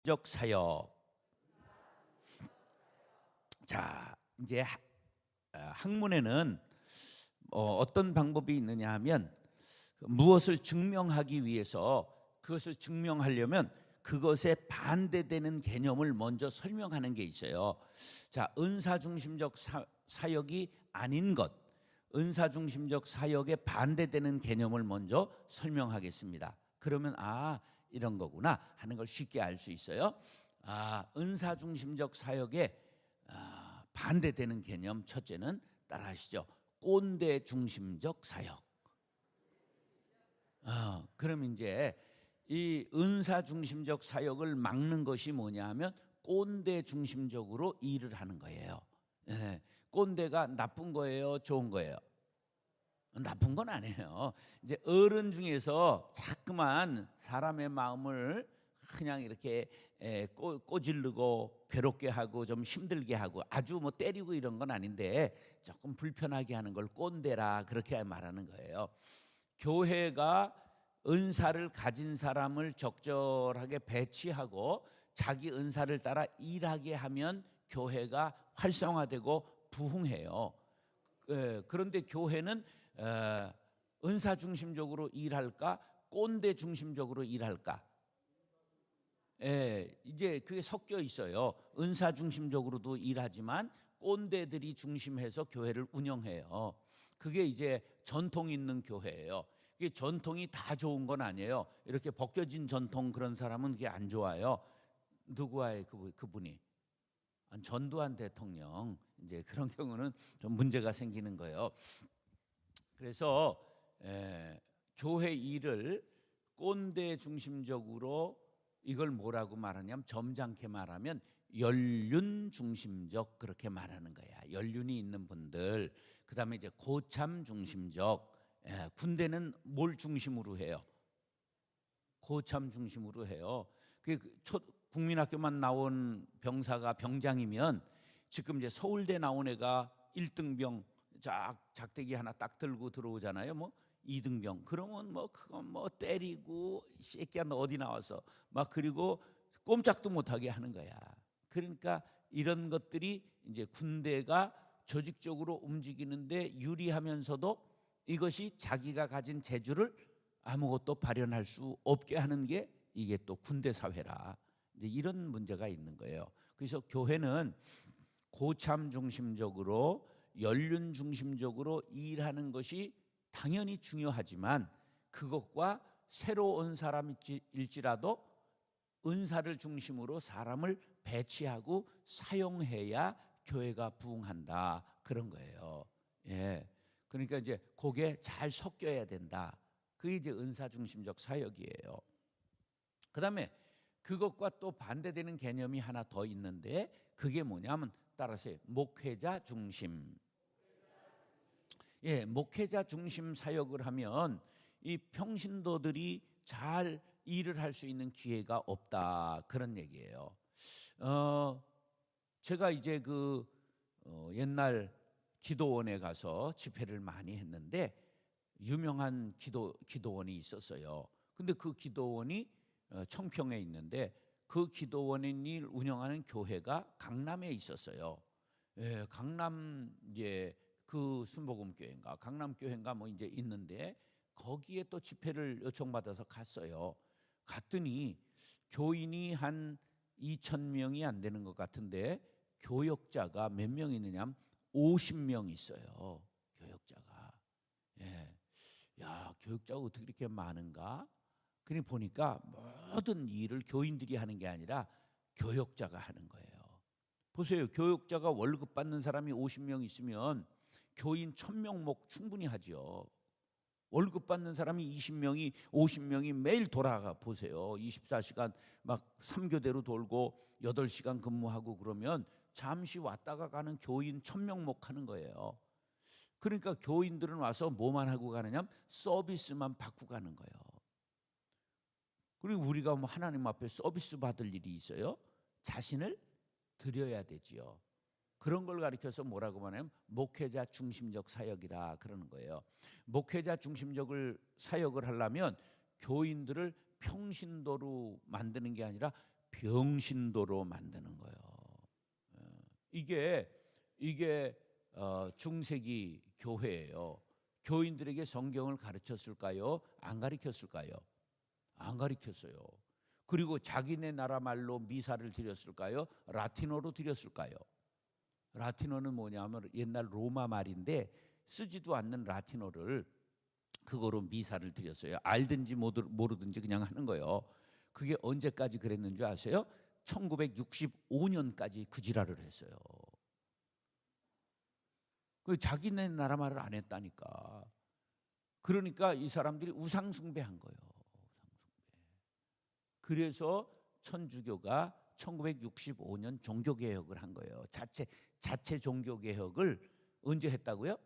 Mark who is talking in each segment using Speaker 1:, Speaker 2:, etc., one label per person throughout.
Speaker 1: 적 사역. 자, 이제 학문에는 어떤 방법이 있느냐 하면 무엇을 증명하기 위해서 그것을 증명하려면 그것에 반대되는 개념을 먼저 설명하는 게 있어요. 자, 은사중심적 사역이 아닌 것, 은사중심적 사역에 반대되는 개념을 먼저 설명하겠습니다. 그러면 이런 거구나 하는 걸 쉽게 알 수 있어요. 은사중심적 사역에 반대되는 개념, 첫째는 따라하시죠. 꼰대 중심적 사역. 그럼 이제 이 은사 중심적 사역을 막는 것이 뭐냐 하면 꼰대 중심적으로 일을 하는 거예요. 꼰대가 나쁜 거예요, 좋은 거예요? 나쁜 건 아니에요. 이제 어른 중에서 자꾸만 사람의 마음을 그냥 이렇게 꼬질르고 괴롭게 하고 좀 힘들게 하고 아주 뭐 때리고 이런 건 아닌데 조금 불편하게 하는 걸 꼰대라 그렇게 말하는 거예요. 교회가 은사를 가진 사람을 적절하게 배치하고 자기 은사를 따라 일하게 하면 교회가 활성화되고 부흥해요. 그런데 교회는 은사 중심적으로 일할까 꼰대 중심적으로 일할까? 이제 그게 섞여 있어요. 은사 중심적으로도 일하지만 꼰대들이 중심해서 교회를 운영해요. 그게 이제 전통 있는 교회예요. 그게 전통이 다 좋은 건 아니에요. 이렇게 벗겨진 전통 그런 사람은 그게 안 좋아요. 누구와의 그분이? 전두환 대통령. 이제 그런 경우는 좀 문제가 생기는 거예요. 그래서 교회 일을 꼰대 중심적으로 이걸 뭐라고 말하냐면 점잖게 말하면 연륜 중심적 그렇게 말하는 거야. 연륜이 있는 분들. 그다음에 이제 고참 중심적. 군대는 뭘 중심으로 해요? 고참 중심으로 해요. 국민학교만 나온 병사가 병장이면 지금 이제 서울대 나온 애가 1등병 작대기 하나 딱 들고 들어오잖아요. 뭐 2등병. 그러면 뭐 그건 뭐 때리고 새끼야 너 어디 나와서 막 그리고 꼼짝도 못하게 하는 거야. 그러니까 이런 것들이 이제 군대가 조직적으로 움직이는데 유리하면서도 이것이 자기가 가진 재주를 아무것도 발현할 수 없게 하는 게 이게 또 군대 사회라. 이제 이런 문제가 있는 거예요. 그래서 교회는 고참 중심적으로 연륜 중심적으로 일하는 것이 당연히 중요하지만 그것과 새로 온 사람일지라도 은사를 중심으로 사람을 배치하고 사용해야 교회가 부흥한다 그런 거예요. 그러니까 이제 그게 잘 섞여야 된다. 그게 이제 은사 중심적 사역이에요. 그다음에 그것과 또 반대되는 개념이 하나 더 있는데 그게 뭐냐면 따라서 목회자 중심. 목회자 중심 사역을 하면 이 평신도들이 잘 일을 할 수 있는 기회가 없다 그런 얘기예요. 제가 이제 옛날 기도원에 가서 집회를 많이 했는데 유명한 기도원이 있었어요. 근데 그 기도원이 청평에 있는데 그 기도원이 운영하는 교회가 강남에 있었어요. 강남 이제 그 순복음교회인가 강남교회인가 뭐 이제 있는데 거기에 또 집회를 요청받아서 갔어요. 갔더니 교인이 한 2,000명이 안 되는 것 같은데 교역자가 몇 명 있느냐면 50명 있어요. 교역자가. 야, 교역자가 어떻게 이렇게 많은가? 그러니 보니까 모든 일을 교인들이 하는 게 아니라 교역자가 하는 거예요. 보세요. 교역자가 월급 받는 사람이 50명 있으면 교인 1,000명 목 충분히 하죠. 월급 받는 사람이 20명이 50명이 매일 돌아가 보세요. 24시간 막 3교대로 돌고 8시간 근무하고 그러면 잠시 왔다가 가는 교인 1,000명 목 하는 거예요. 그러니까 교인들은 와서 뭐만 하고 가느냐? 서비스만 받고 가는 거예요. 그리고 우리가 뭐 하나님 앞에 서비스 받을 일이 있어요? 자신을 드려야 되지요. 그런 걸 가리켜서 뭐라고 말하냐면 목회자 중심적 사역이라 그러는 거예요. 목회자 사역을 하려면 교인들을 평신도로 만드는 게 아니라 병신도로 만드는 거예요. 이게 중세기 교회예요. 교인들에게 성경을 가르쳤을까요? 안 가르쳤을까요? 안 가르쳤어요. 그리고 자기네 나라 말로 미사를 드렸을까요? 라틴어로 드렸을까요? 라틴어는 뭐냐면 옛날 로마 말인데 쓰지도 않는 라틴어를 그거로 미사를 드렸어요. 알든지 모르든지 그냥 하는 거예요. 그게 언제까지 그랬는 줄 아세요? 1965년까지 그 지랄을 했어요. 그 자기네 나라 말을 안 했다니까. 그러니까 이 사람들이 우상 숭배한 거예요. 그래서 천주교가 1965년 종교개혁을 한 거예요. 자체 종교개혁을 언제 했다고요?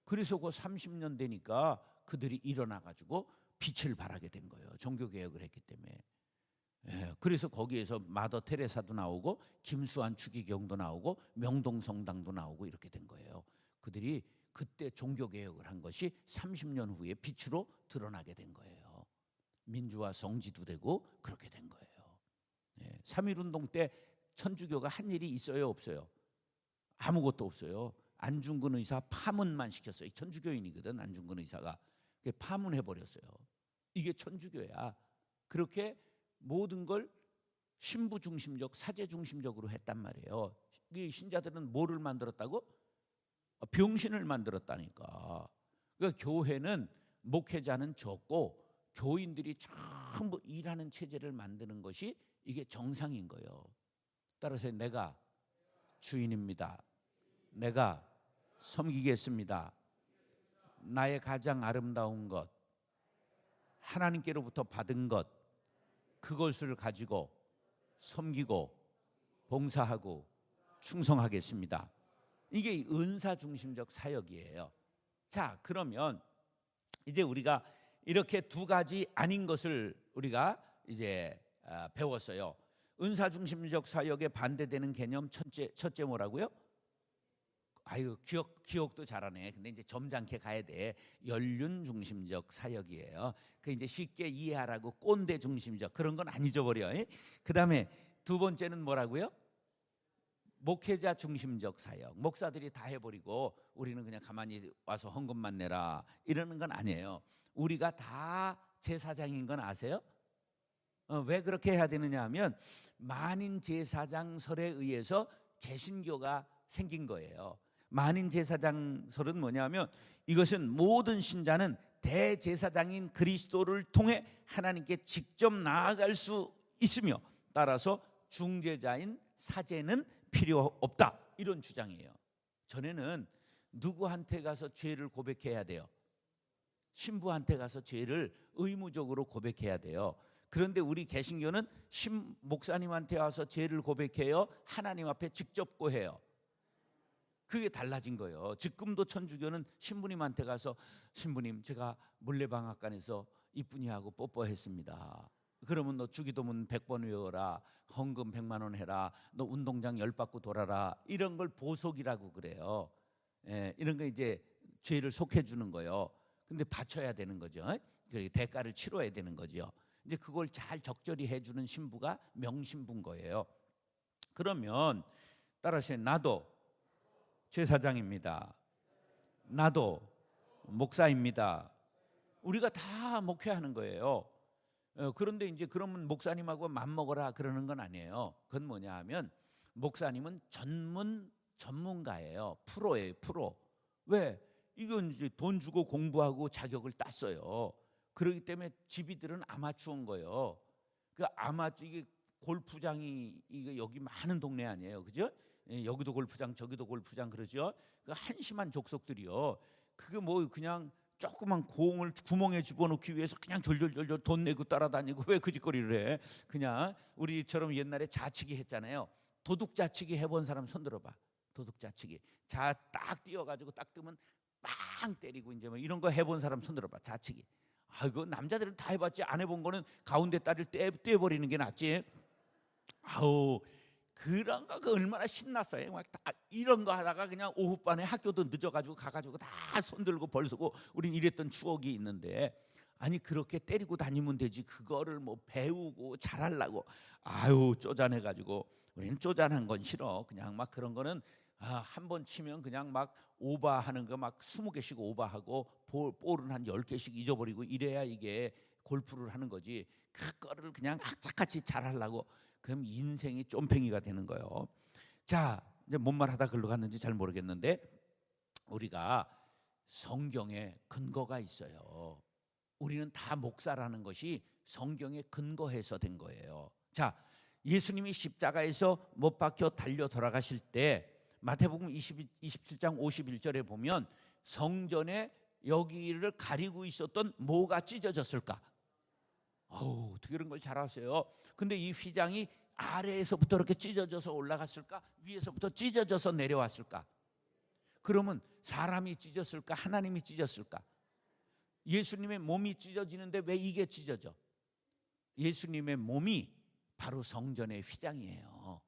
Speaker 1: 그래서 그 30년 되니까 그들이 일어나가지고 빛을 발하게 된 거예요. 종교개혁을 했기 때문에. 그래서 거기에서 마더 테레사도 나오고 김수환 추기경도 나오고 명동성당도 나오고 이렇게 된 거예요. 그들이 그때 종교개혁을 한 것이 30년 후에 빛으로 드러나게 된 거예요. 민주화 성지도 되고 그렇게 된 거예요. 3.1운동 때 천주교가 한 일이 있어요, 없어요? 아무것도 없어요. 안중근 의사 파문만 시켰어요. 천주교인이거든, 안중근 의사가. 파문해버렸어요. 이게 천주교야. 그렇게 모든 걸 신부 중심적, 사제 중심적으로 했단 말이에요. 이 신자들은 뭐를 만들었다고? 병신을 만들었다니까. 그러니까 교회는 목회자는 적고 교인들이 전부 일하는 체제를 만드는 것이 이게 정상인 거예요. 따라서 내가 주인입니다. 내가 섬기겠습니다. 나의 가장 아름다운 것, 하나님께로부터 받은 것, 그것을 가지고 섬기고 봉사하고 충성하겠습니다. 이게 은사 중심적 사역이에요. 자, 그러면 이제 우리가 이렇게 두 가지 아닌 것을 우리가 이제 배웠어요. 은사 중심적 사역에 반대되는 개념 첫째 뭐라고요? 아유, 기억도 잘하네. 근데 이제 점잖게 가야 돼. 연륜 중심적 사역이에요. 그 이제 쉽게 이해하라고 꼰대 중심적 그런 건 안 잊어버려. 그다음에 두 번째는 뭐라고요? 목회자 중심적 사역. 목사들이 다 해버리고 우리는 그냥 가만히 와서 헌금만 내라 이러는 건 아니에요. 우리가 다 제사장인 건 아세요? 왜 그렇게 해야 되느냐 하면 만인 제사장설에 의해서 개신교가 생긴 거예요. 만인 제사장설은 뭐냐면 이것은 모든 신자는 대제사장인 그리스도를 통해 하나님께 직접 나아갈 수 있으며 따라서 중재자인 사제는 필요 없다, 이런 주장이에요. 전에는 누구한테 가서 죄를 고백해야 돼요? 신부한테 가서 죄를 의무적으로 고백해야 돼요. 그런데 우리 개신교는 목사님한테 와서 죄를 고백해요? 하나님 앞에 직접 고해요? 그게 달라진 거예요. 지금도 천주교는 신부님한테 가서 신부님, 제가 물레방앗간에서 이쁜이하고 뽀뽀했습니다. 그러면 너 주기도문 100번 외워라, 헌금 100만 원 해라, 너 운동장 10바퀴 돌아라, 이런 걸 보속이라고 그래요. 이런 거 이제 죄를 속해 주는 거예요. 근데 바쳐야 되는 거죠. 대가를 치러야 되는 거죠. 이제 그걸 잘 적절히 해주는 신부가 명신부인 거예요. 그러면 따라서 나도 제사장입니다. 나도 목사입니다. 우리가 다 목회하는 거예요. 그런데 이제 그러면 목사님하고 맘먹어라 그러는 건 아니에요. 그건 뭐냐 하면 목사님은 전문가예요. 프로예요, 프로. 왜? 이건 이제 돈 주고 공부하고 자격을 땄어요. 그렇기 때문에 집이들은 아마추어인 거예요. 그 이게 골프장이 이게 여기 많은 동네 아니에요, 그죠? 여기도 골프장, 저기도 골프장 그러죠. 그 한심한 족속들이요. 그게 뭐 그냥 조그만 공을 구멍에 집어넣기 위해서 그냥 절절절절 돈 내고 따라다니고 왜 그 짓거리를 해? 그냥 우리처럼 옛날에 자치기 했잖아요. 도둑 자치기 해본 사람 손 들어봐. 도둑 자치기. 딱 뛰어가지고 딱 뜨면 빵 때리고 이제 뭐 이런 거 해본 사람 손 들어봐. 자치기. 아이고 남자들은 다 해봤지. 안 해본 거는 가운데 딸을 떼버리는 게 낫지. 아우. 그런 거 얼마나 신났어요. 막 다 이런 거 하다가 그냥 오후반에 학교도 늦어가지고 가가지고 다 손들고 벌 쓰고 우린 이랬던 추억이 있는데, 아니 그렇게 때리고 다니면 되지 그거를 뭐 배우고 잘하려고 아유 쪼잔해가지고 우리는 쪼잔한 건 싫어. 그냥 막 그런 거는 한 번 치면 그냥 막 오버하는 거 막 20개씩 오버하고 볼은 한 10개씩 잊어버리고 이래야 이게 골프를 하는 거지. 그거를 그냥 악착같이 잘하려고 그럼 인생이 쫌팽이가 되는 거예요. 자 이제 뭔 말하다 글로 갔는지 잘 모르겠는데 우리가 성경에 근거가 있어요. 우리는 다 목사라는 것이 성경에 근거해서 된 거예요. 자, 예수님이 십자가에서 못 박혀 달려 돌아가실 때 마태복음 27장 51절에 보면 성전에 여기를 가리고 있었던 뭐가 찢어졌을까? 어떻게 그런 걸 잘 아세요? 근데 이 휘장이 아래에서부터 이렇게 찢어져서 올라갔을까? 위에서부터 찢어져서 내려왔을까? 그러면 사람이 찢었을까? 하나님이 찢었을까? 예수님의 몸이 찢어지는데 왜 이게 찢어져? 예수님의 몸이 바로 성전의 휘장이에요.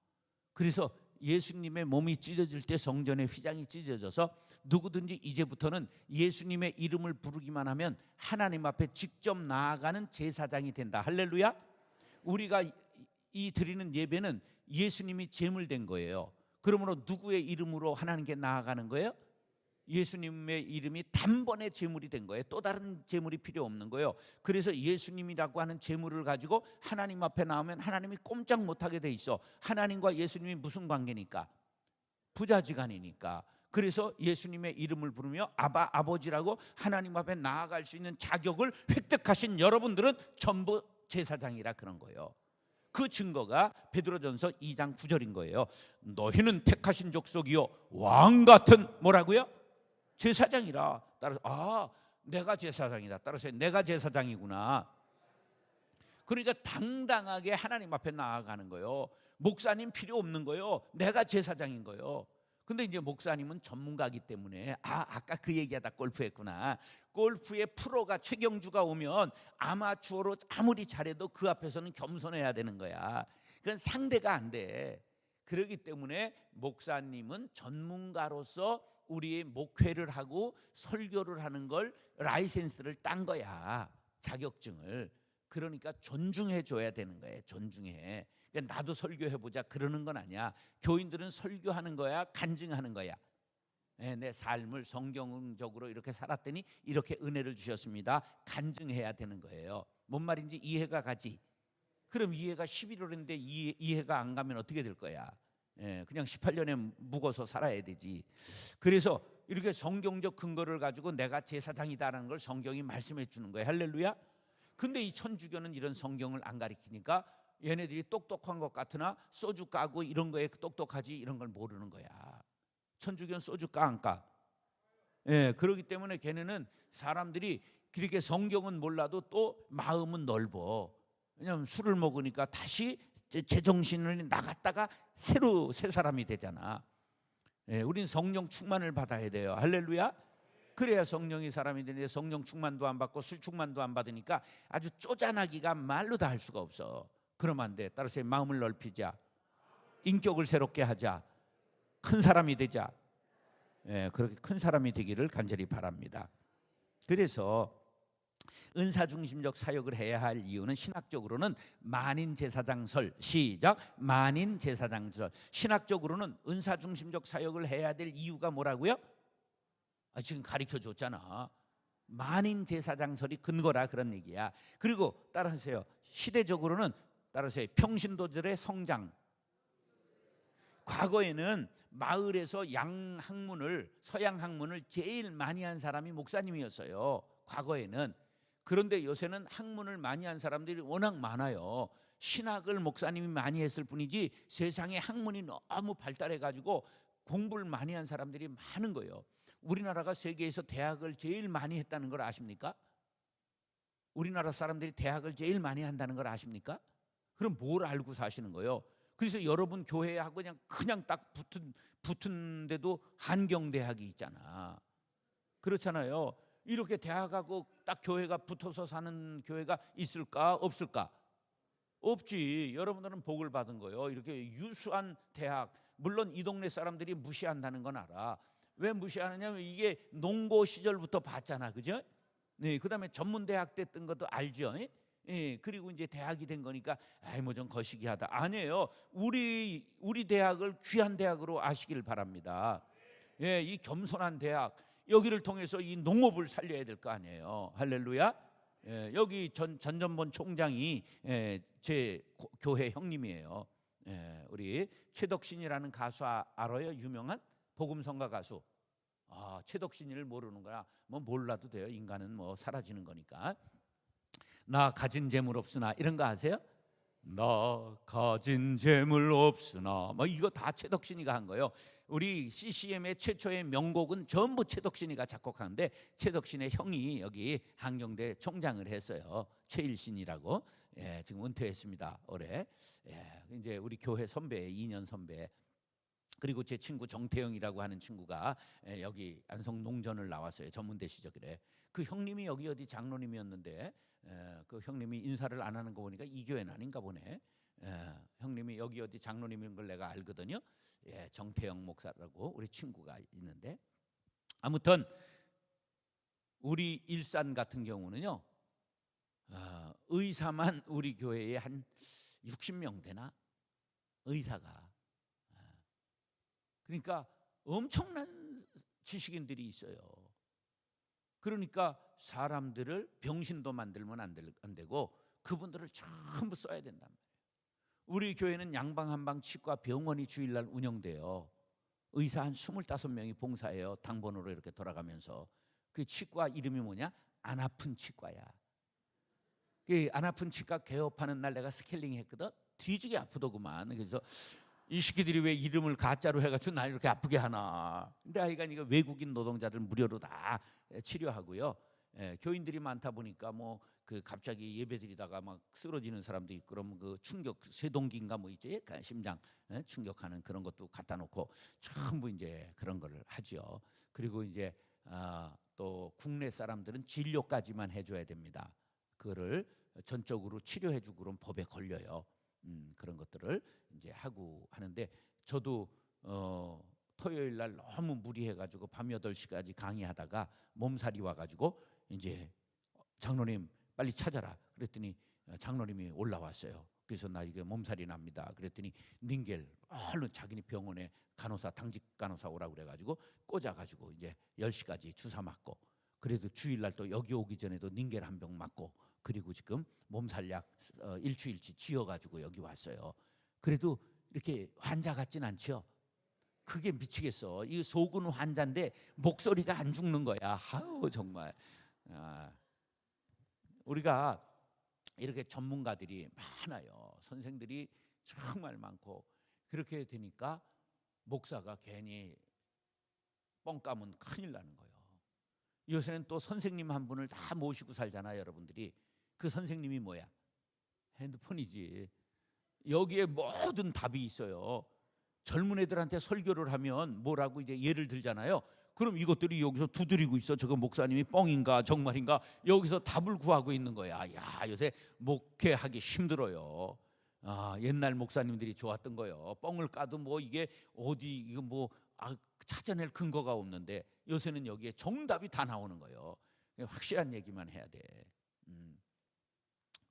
Speaker 1: 그래서 예수님의 몸이 찢어질 때 성전의 휘장이 찢어져서 누구든지 이제부터는 예수님의 이름을 부르기만 하면 하나님 앞에 직접 나아가는 제사장이 된다. 할렐루야. 우리가 이 드리는 예배는 예수님이 제물된 거예요. 그러므로 누구의 이름으로 하나님께 나아가는 거예요? 예수님의 이름이 단번에 제물이 된 거예요. 또 다른 제물이 필요 없는 거예요. 그래서 예수님이라고 하는 제물을 가지고 하나님 앞에 나오면 하나님이 꼼짝 못하게 돼 있어. 하나님과 예수님이 무슨 관계니까? 부자지간이니까. 그래서 예수님의 이름을 부르며 아버지라고 하나님 앞에 나아갈 수 있는 자격을 획득하신 여러분들은 전부 제사장이라 그런 거예요. 그 증거가 베드로전서 2장 9절인 거예요. 너희는 택하신 족속이요 왕 같은 뭐라고요? 제사장이라. 따라서 내가 제사장이다. 따라서 내가 제사장이구나. 그러니까 당당하게 하나님 앞에 나아가는 거예요. 목사님 필요 없는 거예요. 내가 제사장인 거예요. 근데 이제 목사님은 전문가이기 때문에 아까 그 얘기하다 골프했구나. 골프의 프로가 최경주가 오면 아마추어로 아무리 잘해도 그 앞에서는 겸손해야 되는 거야. 그건 상대가 안 돼. 그렇기 때문에 목사님은 전문가로서 우리의 목회를 하고 설교를 하는 걸 라이센스를 딴 거야. 자격증을. 그러니까 존중해 줘야 되는 거예요. 존중해. 그러니까 나도 설교해보자 그러는 건 아니야. 교인들은 설교하는 거야 간증하는 거야. 내 삶을 성경적으로 이렇게 살았더니 이렇게 은혜를 주셨습니다. 간증해야 되는 거예요. 뭔 말인지 이해가 가지. 그럼 이해가 11월인데 이해가 안 가면 어떻게 될 거야? 그냥 18년에 묵어서 살아야 되지. 그래서 이렇게 성경적 근거를 가지고 내가 제사장이다라는 걸 성경이 말씀해 주는 거예요. 할렐루야. 근데 이 천주교는 이런 성경을 안 가리키니까 얘네들이 똑똑한 것 같으나 소주 까고 이런 거에 똑똑하지 이런 걸 모르는 거야. 천주교는 소주 까 안 까? 그렇기 때문에 걔네는 사람들이 그렇게 성경은 몰라도 또 마음은 넓어. 왜냐하면 술을 먹으니까 다시 제정신을 나갔다가 새로 새 사람이 되잖아. 우린 성령 충만을 받아야 돼요. 할렐루야. 그래야 성령이 사람이 되는데 성령 충만도 안 받고 술 충만도 안 받으니까 아주 쪼잔하기가 말로 다 할 수가 없어. 그러면 안 돼. 따라서 마음을 넓히자. 인격을 새롭게 하자. 큰 사람이 되자. 그렇게 큰 사람이 되기를 간절히 바랍니다. 그래서 은사 중심적 사역을 해야 할 이유는 신학적으로는 만인 제사장설. 시작. 만인 제사장설. 신학적으로는 은사 중심적 사역을 해야 될 이유가 뭐라고요? 지금 가르쳐 줬잖아. 만인 제사장설이 근거라 그런 얘기야. 그리고 따라하세요. 시대적으로는 따라서 평신도들의 성장. 과거에는 마을에서 양학문을 서양 학문을 제일 많이 한 사람이 목사님이었어요. 과거에는. 그런데 요새는 학문을 많이 한 사람들이 워낙 많아요. 신학을 목사님이 많이 했을 뿐이지 세상에 학문이 너무 발달해가지고 공부를 많이 한 사람들이 많은 거예요. 우리나라가 세계에서 대학을 제일 많이 했다는 걸 아십니까? 우리나라 사람들이 대학을 제일 많이 한다는 걸 아십니까? 그럼 뭘 알고 사시는 거예요? 그래서 여러분 교회하고 그냥 딱 붙은 데도 한경대학이 있잖아. 그렇잖아요. 이렇게 대학하고 딱 교회가 붙어서 사는 교회가 있을까 없을까? 없지. 여러분들은 복을 받은 거예요. 이렇게 유수한 대학. 물론 이 동네 사람들이 무시한다는 건 알아. 왜 무시하느냐면 이게 농고 시절부터 봤잖아. 그죠? 네, 그다음에 전문 대학 됐던 것도 알죠? 예? 예, 그리고 이제 대학이 된 거니까 아이 뭐 좀 거시기하다. 아니에요. 우리 대학을 귀한 대학으로 아시길 바랍니다. 예, 이 겸손한 대학 여기를 통해서 이 농업을 살려야 될 거 아니에요. 할렐루야. 예, 여기 전전본 총장이 제 교회 형님이에요. 예, 우리 최덕신이라는 가수 알아요? 유명한 복음성가 가수. 아, 최덕신이를 모르는 거야. 뭐 몰라도 돼요. 인간은 뭐 사라지는 거니까. 나 가진 재물 없으나 이런 거 아세요? 나 가진 재물 없으나 뭐 이거 다 최덕신이가 한 거예요. 우리 CCM의 최초의 명곡은 전부 최덕신이가 작곡하는데 최덕신의 형이 여기 한경대 총장을 했어요. 최일신이라고. 예, 지금 은퇴했습니다. 올해. 예, 이제 우리 교회 선배 2년 선배. 그리고 제 친구 정태영이라고 하는 친구가 여기 안성 농전을 나왔어요. 전문대 시절에. 그 형님이 여기 어디 장로님이었는데 그 형님이 인사를 안 하는 거 보니까 이 교회는 아닌가 보네. 형님이 여기 어디 장로님인 걸 내가 알거든요. 예, 정태영 목사라고 우리 친구가 있는데, 아무튼 우리 일산 같은 경우는요, 의사만 우리 교회에 한 60명 되나? 의사가. 그러니까 엄청난 지식인들이 있어요. 그러니까 사람들을 병신도 만들면 안 되고 그분들을 전부 써야 된단 말이에요. 우리 교회는 양방한방 치과 병원이 주일날 운영돼요. 의사 한 25명이 봉사해요. 당번으로 이렇게 돌아가면서. 그 치과 이름이 뭐냐? 안 아픈 치과야. 그 안 아픈 치과 개업하는 날 내가 스케일링 했거든. 뒤지게 아프더구만. 그래서 이 새끼들이 왜 이름을 가짜로 해가지고 날 이렇게 아프게 하나. 근데 하여간 이거 외국인 노동자들 무료로 다 치료하고요. 교인들이 많다 보니까 뭐 그 갑자기 예배드리다가 막 쓰러지는 사람도 있고, 그러면 그 충격 쇠동기인가 뭐 있지, 심장 충격하는 그런 것도 갖다 놓고 전부 이제 그런 거를 하죠. 그리고 이제 또 국내 사람들은 진료까지만 해줘야 됩니다. 그거를 전적으로 치료해주고 그런 법에 걸려요. 그런 것들을 이제 하고 하는데, 저도 토요일 날 너무 무리해가지고 밤 8시까지 강의하다가 몸살이 와가지고 이제 장로님 빨리 찾아라 그랬더니 장로님이 올라왔어요. 그래서 나 이게 몸살이 납니다 그랬더니 닌겔 얼른 자기네 병원에 간호사, 당직 간호사 오라고 그래가지고 꽂아가지고 이제 10시까지 주사 맞고, 그래도 주일날 또 여기 오기 전에도 닌겔 한 병 맞고, 그리고 지금 몸살약 일주일치 지어가지고 여기 왔어요. 그래도 이렇게 환자 같진 않죠. 그게 미치겠어. 이 속은 환자인데 목소리가 안 죽는 거야. 아우 정말. 우리가 이렇게 전문가들이 많아요. 선생들이 정말 많고, 그렇게 되니까 목사가 괜히 뻥 까면 큰일 나는 거예요. 요새는 또 선생님 한 분을 다 모시고 살잖아요, 여러분들이. 그 선생님이 뭐야? 핸드폰이지. 여기에 모든 답이 있어요. 젊은 애들한테 설교를 하면 뭐라고 이제 예를 들잖아요. 그럼 이것들이 여기서 두드리고 있어. 저거 목사님이 뻥인가 정말인가 여기서 답을 구하고 있는 거야. 야, 요새 목회하기 힘들어요. 옛날 목사님들이 좋았던 거예요. 뻥을 까도 뭐 이게 어디 이거 뭐 찾아낼 근거가 없는데, 요새는 여기에 정답이 다 나오는 거예요. 확실한 얘기만 해야 돼.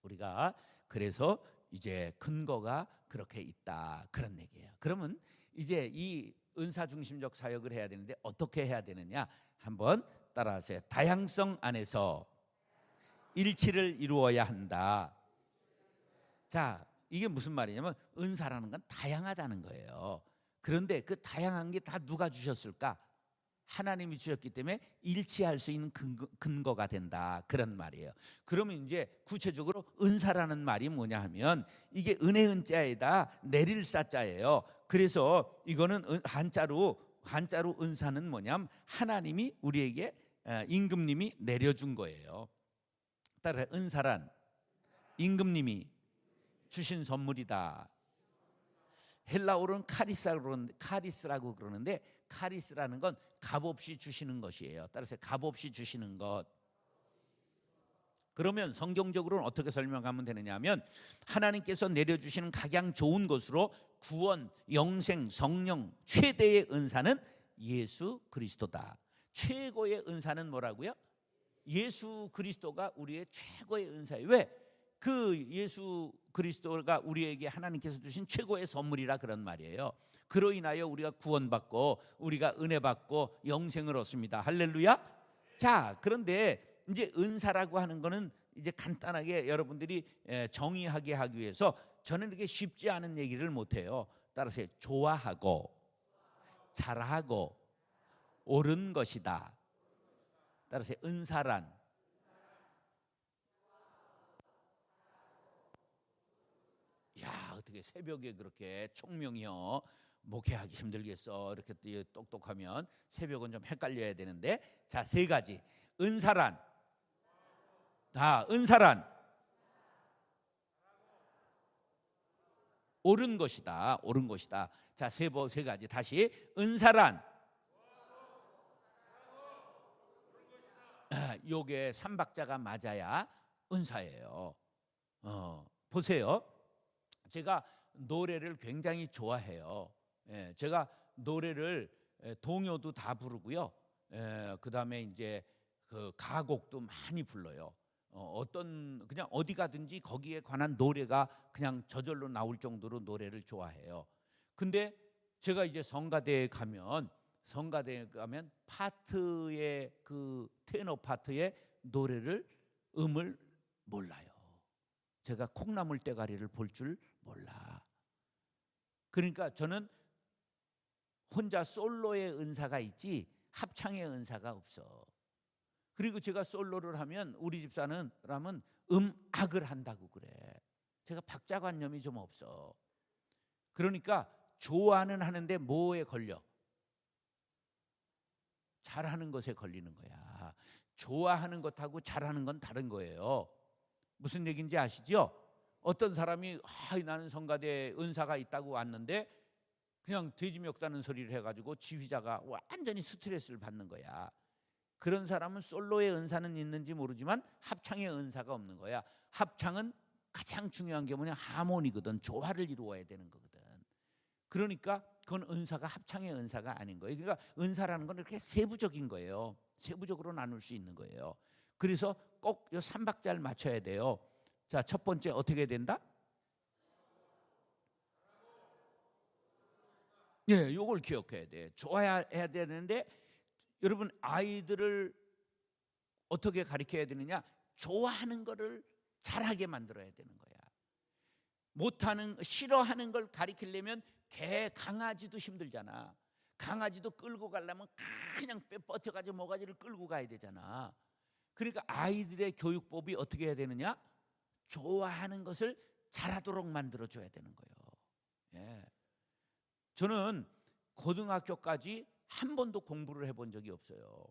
Speaker 1: 우리가 그래서 이제 근거가 그렇게 있다 그런 얘기예요. 그러면 이제 이 은사 중심적 사역을 해야 되는데 어떻게 해야 되느냐? 한번 따라하세요. 다양성 안에서 일치를 이루어야 한다. 자, 이게 무슨 말이냐면 은사라는 건 다양하다는 거예요. 그런데 그 다양한 게 다 누가 주셨을까? 하나님이 주셨기 때문에 일치할 수 있는 근거가 된다 그런 말이에요. 그러면 이제 구체적으로 은사라는 말이 뭐냐 하면 이게 은혜 은자에다 내릴 사자예요. 그래서 이거는 한자로 은사는 뭐냐면 하나님이 우리에게 임금님이 내려준 거예요. 따라 은사란 임금님이 주신 선물이다. 헬라어로는 카리스라고 그러는데, 카리스라는 건 값없이 주시는 것이에요. 따라서 값없이 주시는 것. 그러면 성경적으로는 어떻게 설명하면 되느냐 하면, 하나님께서 내려주시는 각양 좋은 것으로 구원, 영생, 성령, 최대의 은사는 예수 그리스도다. 최고의 은사는 뭐라고요? 예수 그리스도가 우리의 최고의 은사예요. 왜? 그 예수 그리스도가 우리에게 하나님께서 주신 최고의 선물이라 그런 말이에요. 그로 인하여 우리가 구원받고 우리가 은혜 받고 영생을 얻습니다. 할렐루야. 자, 그런데 이제 은사라고 하는 거는 이제 간단하게 여러분들이 정의하게 하기 위해서 저는 이렇게 쉽지 않은 얘기를 못해요. 따라서 좋아하고 잘하고 옳은 것이다. 따라서 은사란 야, 어떻게 새벽에 그렇게 총명이요 목회하기 힘들겠어. 이렇게 똑똑하면 새벽은 좀 헷갈려야 되는데, 자, 세 가지. 은사란 은사란 옳은 것이다. 옳은 것이다. 자, 세 가지. 다시. 은사란 요게 삼박자가 맞아야 은사예요. 보세요. 제가 노래를 굉장히 좋아해요. 제가 노래를 동요도 다 부르고요. 그다음에 이제 그 가곡도 많이 불러요. 어떤 그냥 어디 가든지 거기에 관한 노래가 그냥 저절로 나올 정도로 노래를 좋아해요. 근데 제가 이제 성가대에 가면 파트의 그 테너 파트의 노래를 음을 몰라요. 제가 콩나물 대가리를 볼 줄 몰라. 그러니까 저는 혼자 솔로의 은사가 있지 합창의 은사가 없어. 그리고 제가 솔로를 하면 우리 집사람은 음악을 한다고 그래. 제가 박자관념이 좀 없어. 그러니까 좋아는 하는데 뭐에 걸려? 잘하는 것에 걸리는 거야. 좋아하는 것하고 잘하는 건 다른 거예요. 무슨 얘기인지 아시죠? 어떤 사람이 나는 성가대 은사가 있다고 왔는데 그냥 돼지 멱다는 소리를 해가지고 지휘자가 완전히 스트레스를 받는 거야. 그런 사람은 솔로의 은사는 있는지 모르지만 합창의 은사가 없는 거야. 합창은 가장 중요한 게 뭐냐? 하모니거든. 조화를 이루어야 되는 거거든. 그러니까 그건 은사가 합창의 은사가 아닌 거예요. 그러니까 은사라는 건 이렇게 세부적인 거예요. 세부적으로 나눌 수 있는 거예요. 그래서 꼭 이 삼박자를 맞춰야 돼요. 자, 첫 번째 어떻게 된다? 예, 요걸 기억해야 돼. 좋아해야 되는데 여러분 아이들을 어떻게 가르쳐야 되느냐? 좋아하는 거를 잘하게 만들어야 되는 거야. 싫어하는 걸 가르치려면 개, 강아지도 힘들잖아. 강아지도 끌고 가려면 그냥 버텨가지고 모가지를 끌고 가야 되잖아. 그러니까 아이들의 교육법이 어떻게 해야 되느냐? 좋아하는 것을 잘하도록 만들어줘야 되는 거예요. 예. 저는 고등학교까지 한 번도 공부를 해본 적이 없어요.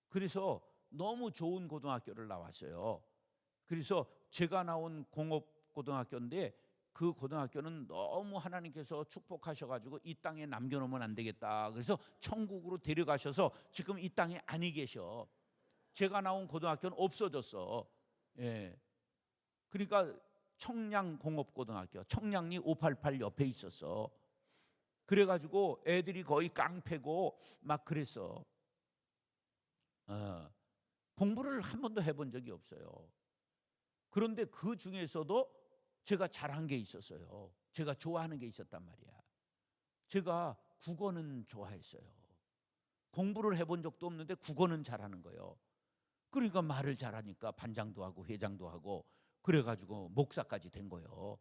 Speaker 1: 그래서 너무 좋은 고등학교를 나왔어요. 그래서 제가 나온 공업고등학교인데 그 고등학교는 너무 하나님께서 축복하셔가지고 이 땅에 남겨놓으면 안 되겠다. 그래서 천국으로 데려가셔서 지금 이 땅에 아니 계셔. 제가 나온 고등학교는 없어졌어. 예. 그러니까 청량공업고등학교, 청량리 588 옆에 있었어. 그래가지고 애들이 거의 깡패고 막 그랬어. 공부를 한 번도 해본 적이 없어요. 그런데 그 중에서도 제가 잘한 게 있었어요. 제가 좋아하는 게 있었단 말이야. 제가 국어는 좋아했어요. 공부를 해본 적도 없는데 국어는 잘하는 거예요. 그러니까 말을 잘하니까 반장도 하고 회장도 하고 그래가지고 목사까지 된 거예요.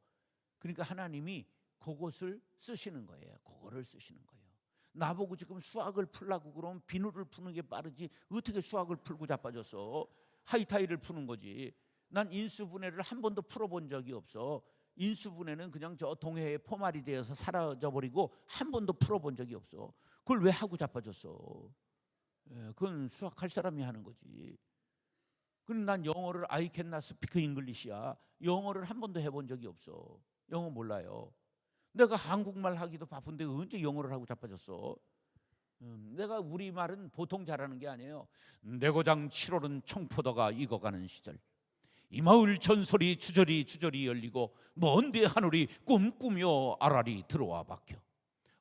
Speaker 1: 그러니까 하나님이 그것을 쓰시는 거예요. 그거를 쓰시는 거예요. 나보고 지금 수학을 풀라고 그러면 비누를 푸는 게 빠르지 어떻게 수학을 풀고 자빠졌어. 하이타이를 푸는 거지. 난 인수분해를 한 번도 풀어본 적이 없어. 인수분해는 그냥 저 동해에 포말이 되어서 사라져버리고 한 번도 풀어본 적이 없어. 그걸 왜 하고 자빠졌어. 그건 수학할 사람이 하는 거지. 그럼 난 영어를 I cannot speak English야. 영어를 한 번도 해본 적이 없어. 영어 몰라요. 내가 한국말 하기도 바쁜데 언제 영어를 하고 자빠졌어. 내가 우리말은 보통 잘하는 게 아니에요. 내고장 7월은 청포도가 익어가는 시절 이 마을 전설이 주저리 열리고 먼데 하늘이 꿈꾸며 아라리 들어와 박혀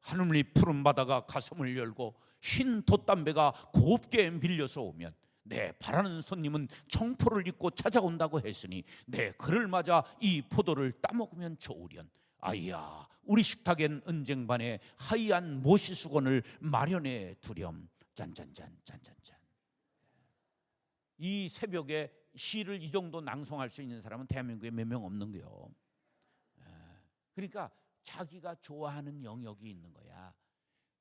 Speaker 1: 하늘이 푸른 바다가 가슴을 열고 흰 돛담배가 곱게 밀려서 오면 네, 바라는 손님은 청포를 입고 찾아온다고 했으니 네, 그를 맞아 이 포도를 따먹으면 좋으련. 아이야, 우리 식탁엔 은쟁반에 하얀 모시수건을 마련해 두렴. 짠짠짠 짠짠짠. 이 새벽에 시를 이 정도 낭송할 수 있는 사람은 대한민국에 몇 명 없는 거요. 그러니까 자기가 좋아하는 영역이 있는 거야.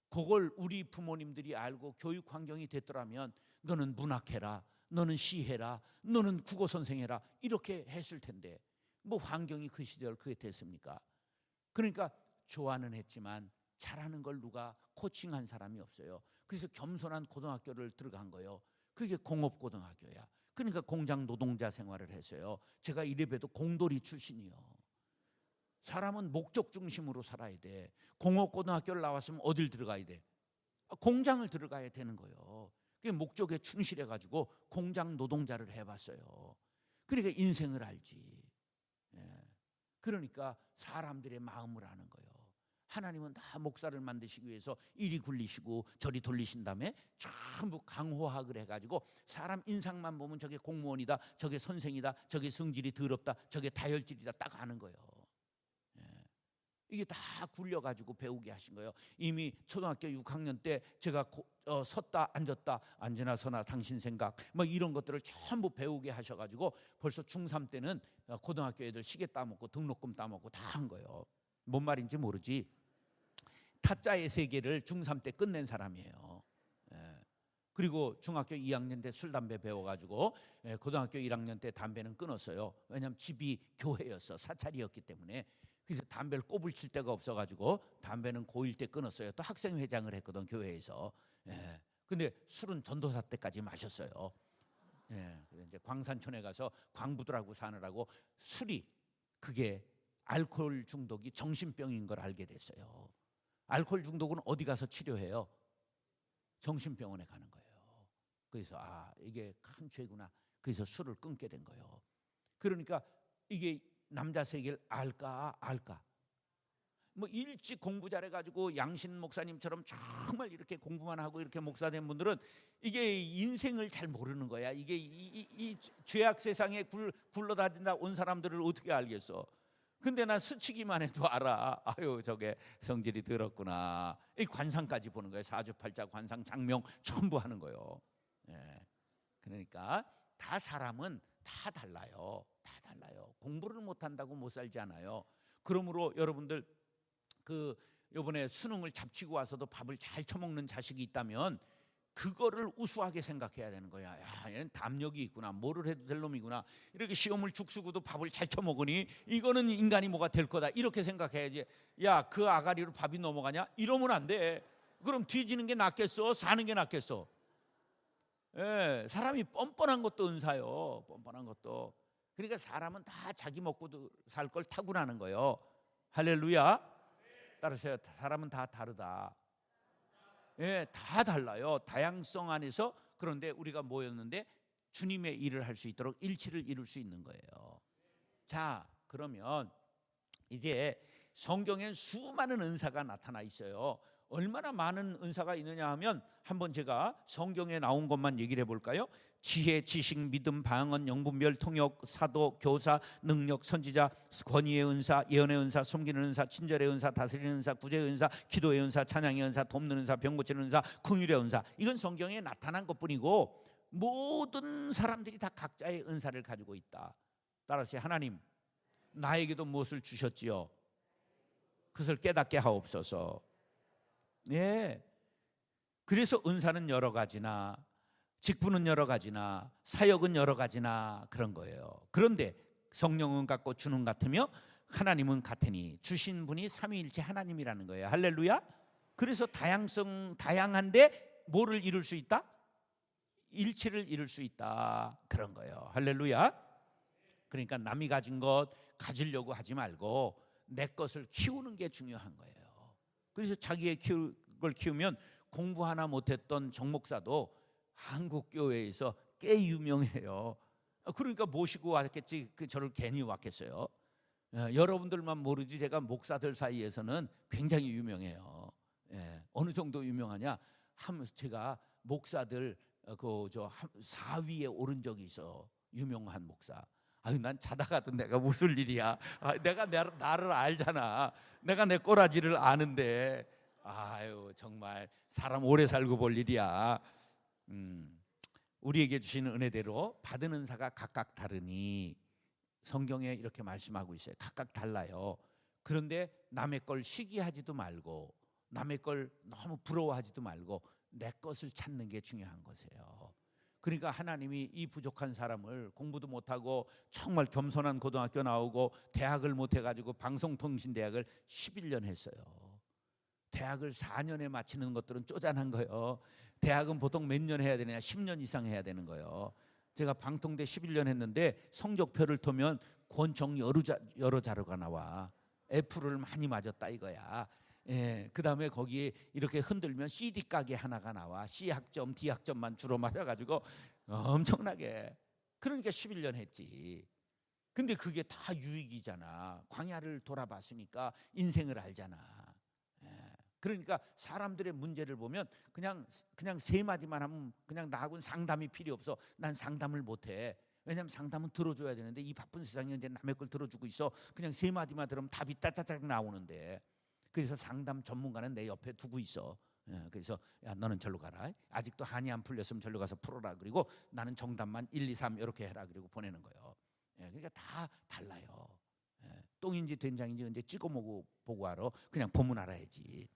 Speaker 1: 그걸 우리 부모님들이 알고 교육 환경이 됐더라면 너는 문학해라, 너는 시해라, 너는 국어 선생해라 이렇게 했을 텐데 뭐 환경이 그 시절 그게 됐습니까? 그러니까 좋아는 했지만 잘하는 걸 누가 코칭한 사람이 없어요. 그래서 겸손한 고등학교를 들어간 거예요. 그게 공업고등학교야. 그러니까 공장 노동자 생활을 했어요. 제가 이래봬도 공돌이 출신이요. 사람은 목적 중심으로 살아야 돼. 공업고등학교를 나왔으면 어딜 들어가야 돼? 공장을 들어가야 되는 거예요. 그게 목적에 충실해가지고 공장 노동자를 해봤어요. 그러니까 인생을 알지. 그러니까 사람들의 마음을 아는 거예요. 하나님은 다 목사를 만드시기 위해서 이리 굴리시고 저리 돌리신 다음에 전부 강호학을 해가지고 사람 인상만 보면 저게 공무원이다, 저게 선생이다, 저게 성질이 더럽다, 저게 다혈질이다 딱 아는 거예요. 이게 다 굴려가지고 배우게 하신 거예요. 이미 초등학교 6학년 때 제가 섰다 앉았다 앉으나 서나 당신 생각 뭐 이런 것들을 전부 배우게 하셔가지고 벌써 중3 때는 고등학교 애들 시계 따먹고 등록금 따먹고 다 한 거예요. 뭔 말인지 모르지. 타짜의 세계를 중3 때 끝낸 사람이에요. 그리고 중학교 2학년 때 술 담배 배워가지고 고등학교 1학년 때 담배는 끊었어요. 왜냐하면 집이 교회였어. 사찰이었기 때문에. 그래서 담배를 꼽을 칠 데가 없어가지고 담배는 고1 때 끊었어요. 또 학생회장을 했거든 교회에서. 근데 술은 전도사 때까지 마셨어요. 그래서 이제 광산촌에 가서 광부들하고 사느라고 술이 그게 알코올 중독이 정신병인 걸 알게 됐어요. 알코올 중독은 어디 가서 치료해요? 정신병원에 가는 거예요. 그래서 이게 큰 죄구나. 그래서 술을 끊게 된 거예요. 그러니까 이게 남자 세계를 알까? 뭐 일찍 공부 잘해가지고 양신 목사님처럼 정말 이렇게 공부만 하고 이렇게 목사된 분들은 이게 인생을 잘 모르는 거야. 이게 이 죄악 세상에 굴러다니다 온 사람들을 어떻게 알겠어? 근데 난 스치기만 해도 알아. 아유 저게 성질이 더럽구나. 이 관상까지 보는 거예요. 사주팔자, 관상, 장명 전부 하는 거예요. 그러니까 다 사람은 다 달라요. 다 달라요. 공부를 못한다고 못 살지 않아요. 그러므로 여러분들 요번에 수능을 잡치고 와서도 밥을 잘 처먹는 자식이 있다면 그거를 우수하게 생각해야 되는 거야. 야, 얘는 담력이 있구나. 뭐를 해도 될 놈이구나. 이렇게 시험을 죽쓰고도 밥을 잘 처먹으니 이거는 인간이 뭐가 될 거다. 이렇게 생각해야지. 야, 그 아가리로 밥이 넘어가냐? 이러면 안 돼. 그럼 뒤지는 게 낫겠어? 사는 게 낫겠어? 사람이 뻔뻔한 것도 은사요. 뻔뻔한 것도. 그러니까 사람은 다 자기 먹고 살 걸 타고나는 거예요. 할렐루야. 따라서 사람은 다 다르다. 다 달라요. 다양성 안에서. 그런데 우리가 모였는데 주님의 일을 할 수 있도록 일치를 이룰 수 있는 거예요. 자, 그러면 이제 성경엔 수많은 은사가 나타나 있어요. 얼마나 많은 은사가 있느냐 하면 한번 제가 성경에 나온 것만 얘기를 해볼까요? 지혜, 지식, 믿음, 방언, 영분별, 통역, 사도, 교사, 능력, 선지자, 권위의 은사, 예언의 은사, 섬기는 은사, 친절의 은사, 다스리는 은사, 구제의 은사, 기도의 은사, 찬양의 은사, 돕는 은사, 병 고치는 은사, 긍휼의 은사. 이건 성경에 나타난 것뿐이고 모든 사람들이 다 각자의 은사를 가지고 있다. 따라서 하나님 나에게도 무엇을 주셨지요? 그것을 깨닫게 하옵소서. 그래서 은사는 여러 가지나 직분은 여러 가지나 사역은 여러 가지나 그런 거예요. 그런데 성령은 같고 주는 같으며 하나님은 같으니 주신 분이 삼위일체 하나님이라는 거예요. 할렐루야. 그래서 다양한데 뭐를 이룰 수 있다? 일치를 이룰 수 있다. 그런 거예요. 할렐루야. 그러니까 남이 가진 것 가지려고 하지 말고 내 것을 키우는 게 중요한 거예요. 그래서 자기의 걸 키우면 공부 하나 못했던 정 목사도 한국 교회에서 꽤 유명해요. 그러니까 모시고 왔겠지. 저를 괜히 왔겠어요. 여러분들만 모르지 제가 목사들 사이에서는 굉장히 유명해요. 어느 정도 유명하냐 하면서 제가 목사들 그저 사위에 오른 적이 있어. 유명한 목사. 아유, 난 자다가도 내가 웃을 일이야. 내가 나를 알잖아. 내가 내 꼬라지를 아는데, 아유, 정말 사람 오래 살고 볼 일이야. 우리에게 주시는 은혜대로 받은 은사가 각각 다르니 성경에 이렇게 말씀하고 있어요. 각각 달라요. 그런데 남의 걸 시기하지도 말고, 남의 걸 너무 부러워하지도 말고 내 것을 찾는 게 중요한 것이에요. 그러니까 하나님이 이 부족한 사람을, 공부도 못하고 정말 겸손한 고등학교 나오고 대학을 못해가지고 방송통신대학을 11년 했어요. 대학을 4년에 마치는 것들은 쪼잔한 거예요. 대학은 보통 몇 년 해야 되느냐? 10년 이상 해야 되는 거예요. 제가 방통대 11년 했는데 성적표를 토면 권총 여러 자료가 나와. F를 많이 맞았다 이거야. 예, 그 다음에 거기에 이렇게 흔들면 CD 가게 하나가 나와. C학점, D학점만 주로 맞아가지고 엄청나게. 그러니까 11년 했지. 근데 그게 다 유익이잖아. 광야를 돌아봤으니까 인생을 알잖아. 예, 그러니까 사람들의 문제를 보면 그냥 세 마디만 하면 그냥 나하고는 상담이 필요 없어. 난 상담을 못해. 왜냐하면 상담은 들어줘야 되는데 이 바쁜 세상에 이제 남의 걸 들어주고 있어. 그냥 세 마디만 들으면 답이 따짜짝 나오는데. 그래서 상담 전문가는 내 옆에 두고 있어. 그래서 야, 너는 절로 가라. 아직도 한이 안 풀렸으면 절로 가서 풀어라. 그리고 나는 정답만 1, 2, 3 이렇게 해라. 그리고 보내는 거예요. 그러니까 다 달라요. 똥인지 된장인지 이제 찍어 보고 알아. 그냥 보면 알아야지.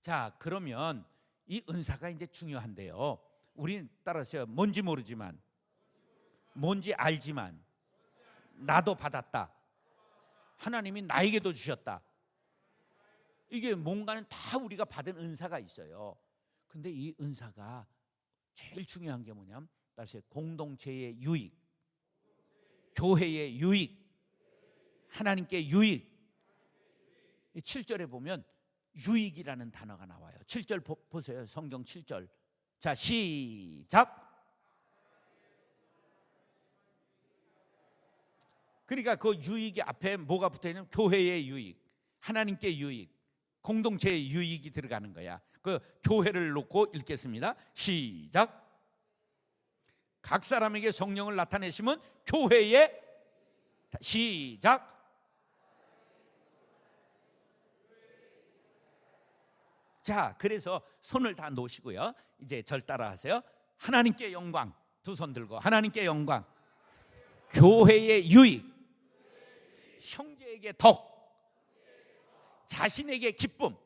Speaker 1: 자, 그러면 이 은사가 이제 중요한데요. 우린 따라서 뭔지 모르지만, 뭔지 알지만, 나도 받았다. 하나님이 나에게도 주셨다. 이게 뭔가는 다 우리가 받은 은사가 있어요. 근데 이 은사가 제일 중요한 게 뭐냐면 따라서 공동체의 유익, 교회의 유익, 하나님께 유익. 7절에 보면 유익이라는 단어가 나와요. 7절 보세요. 성경 7절. 자, 시작. 그러니까 그 유익이 앞에 뭐가 붙어있냐면 교회의 유익, 하나님께 유익, 공동체의 유익이 들어가는 거야. 그 교회를 놓고 읽겠습니다. 시작. 각 사람에게 성령을 나타내시면 교회의, 시작. 자, 그래서 손을 다 놓으시고요. 이제 절 따라 하세요. 하나님께 영광. 두 손 들고 하나님께 영광, 교회의 유익, 형제에게 덕, 자신에게 기쁨.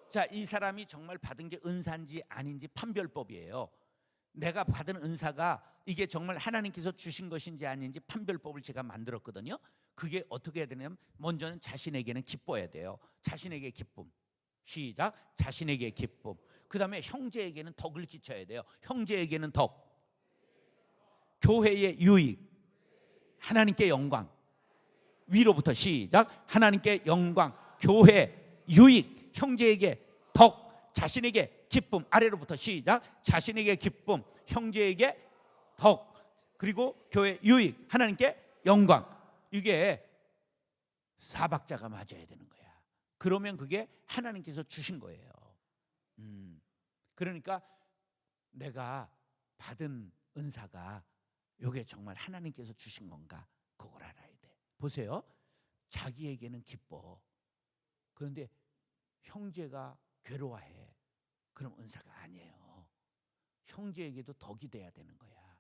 Speaker 1: 자, 이 사람이 정말 받은 게 은사인지 아닌지 판별법이에요. 내가 받은 은사가 이게 정말 하나님께서 주신 것인지 아닌지 판별법을 제가 만들었거든요. 그게 어떻게 해야 되냐면 먼저는 자신에게는 기뻐야 돼요. 자신에게 기쁨. 시작. 자신에게 기쁨. 그 다음에 형제에게는 덕을 끼쳐야 돼요. 형제에게는 덕. 교회의 유익, 하나님께 영광. 위로부터 시작. 하나님께 영광, 교회 유익, 형제에게 덕, 자신에게 기쁨. 아래로부터 시작. 자신에게 기쁨, 형제에게 덕, 그리고 교회 유익, 하나님께 영광. 이게 사박자가 맞아야 되는 거야. 그러면 그게 하나님께서 주신 거예요. 그러니까 내가 받은 은사가 이게 정말 하나님께서 주신 건가, 그걸 알아야 돼. 보세요. 자기에게는 기뻐. 그런데 형제가 괴로워해. 그럼 은사가 아니에요. 형제에게도 덕이 돼야 되는 거야.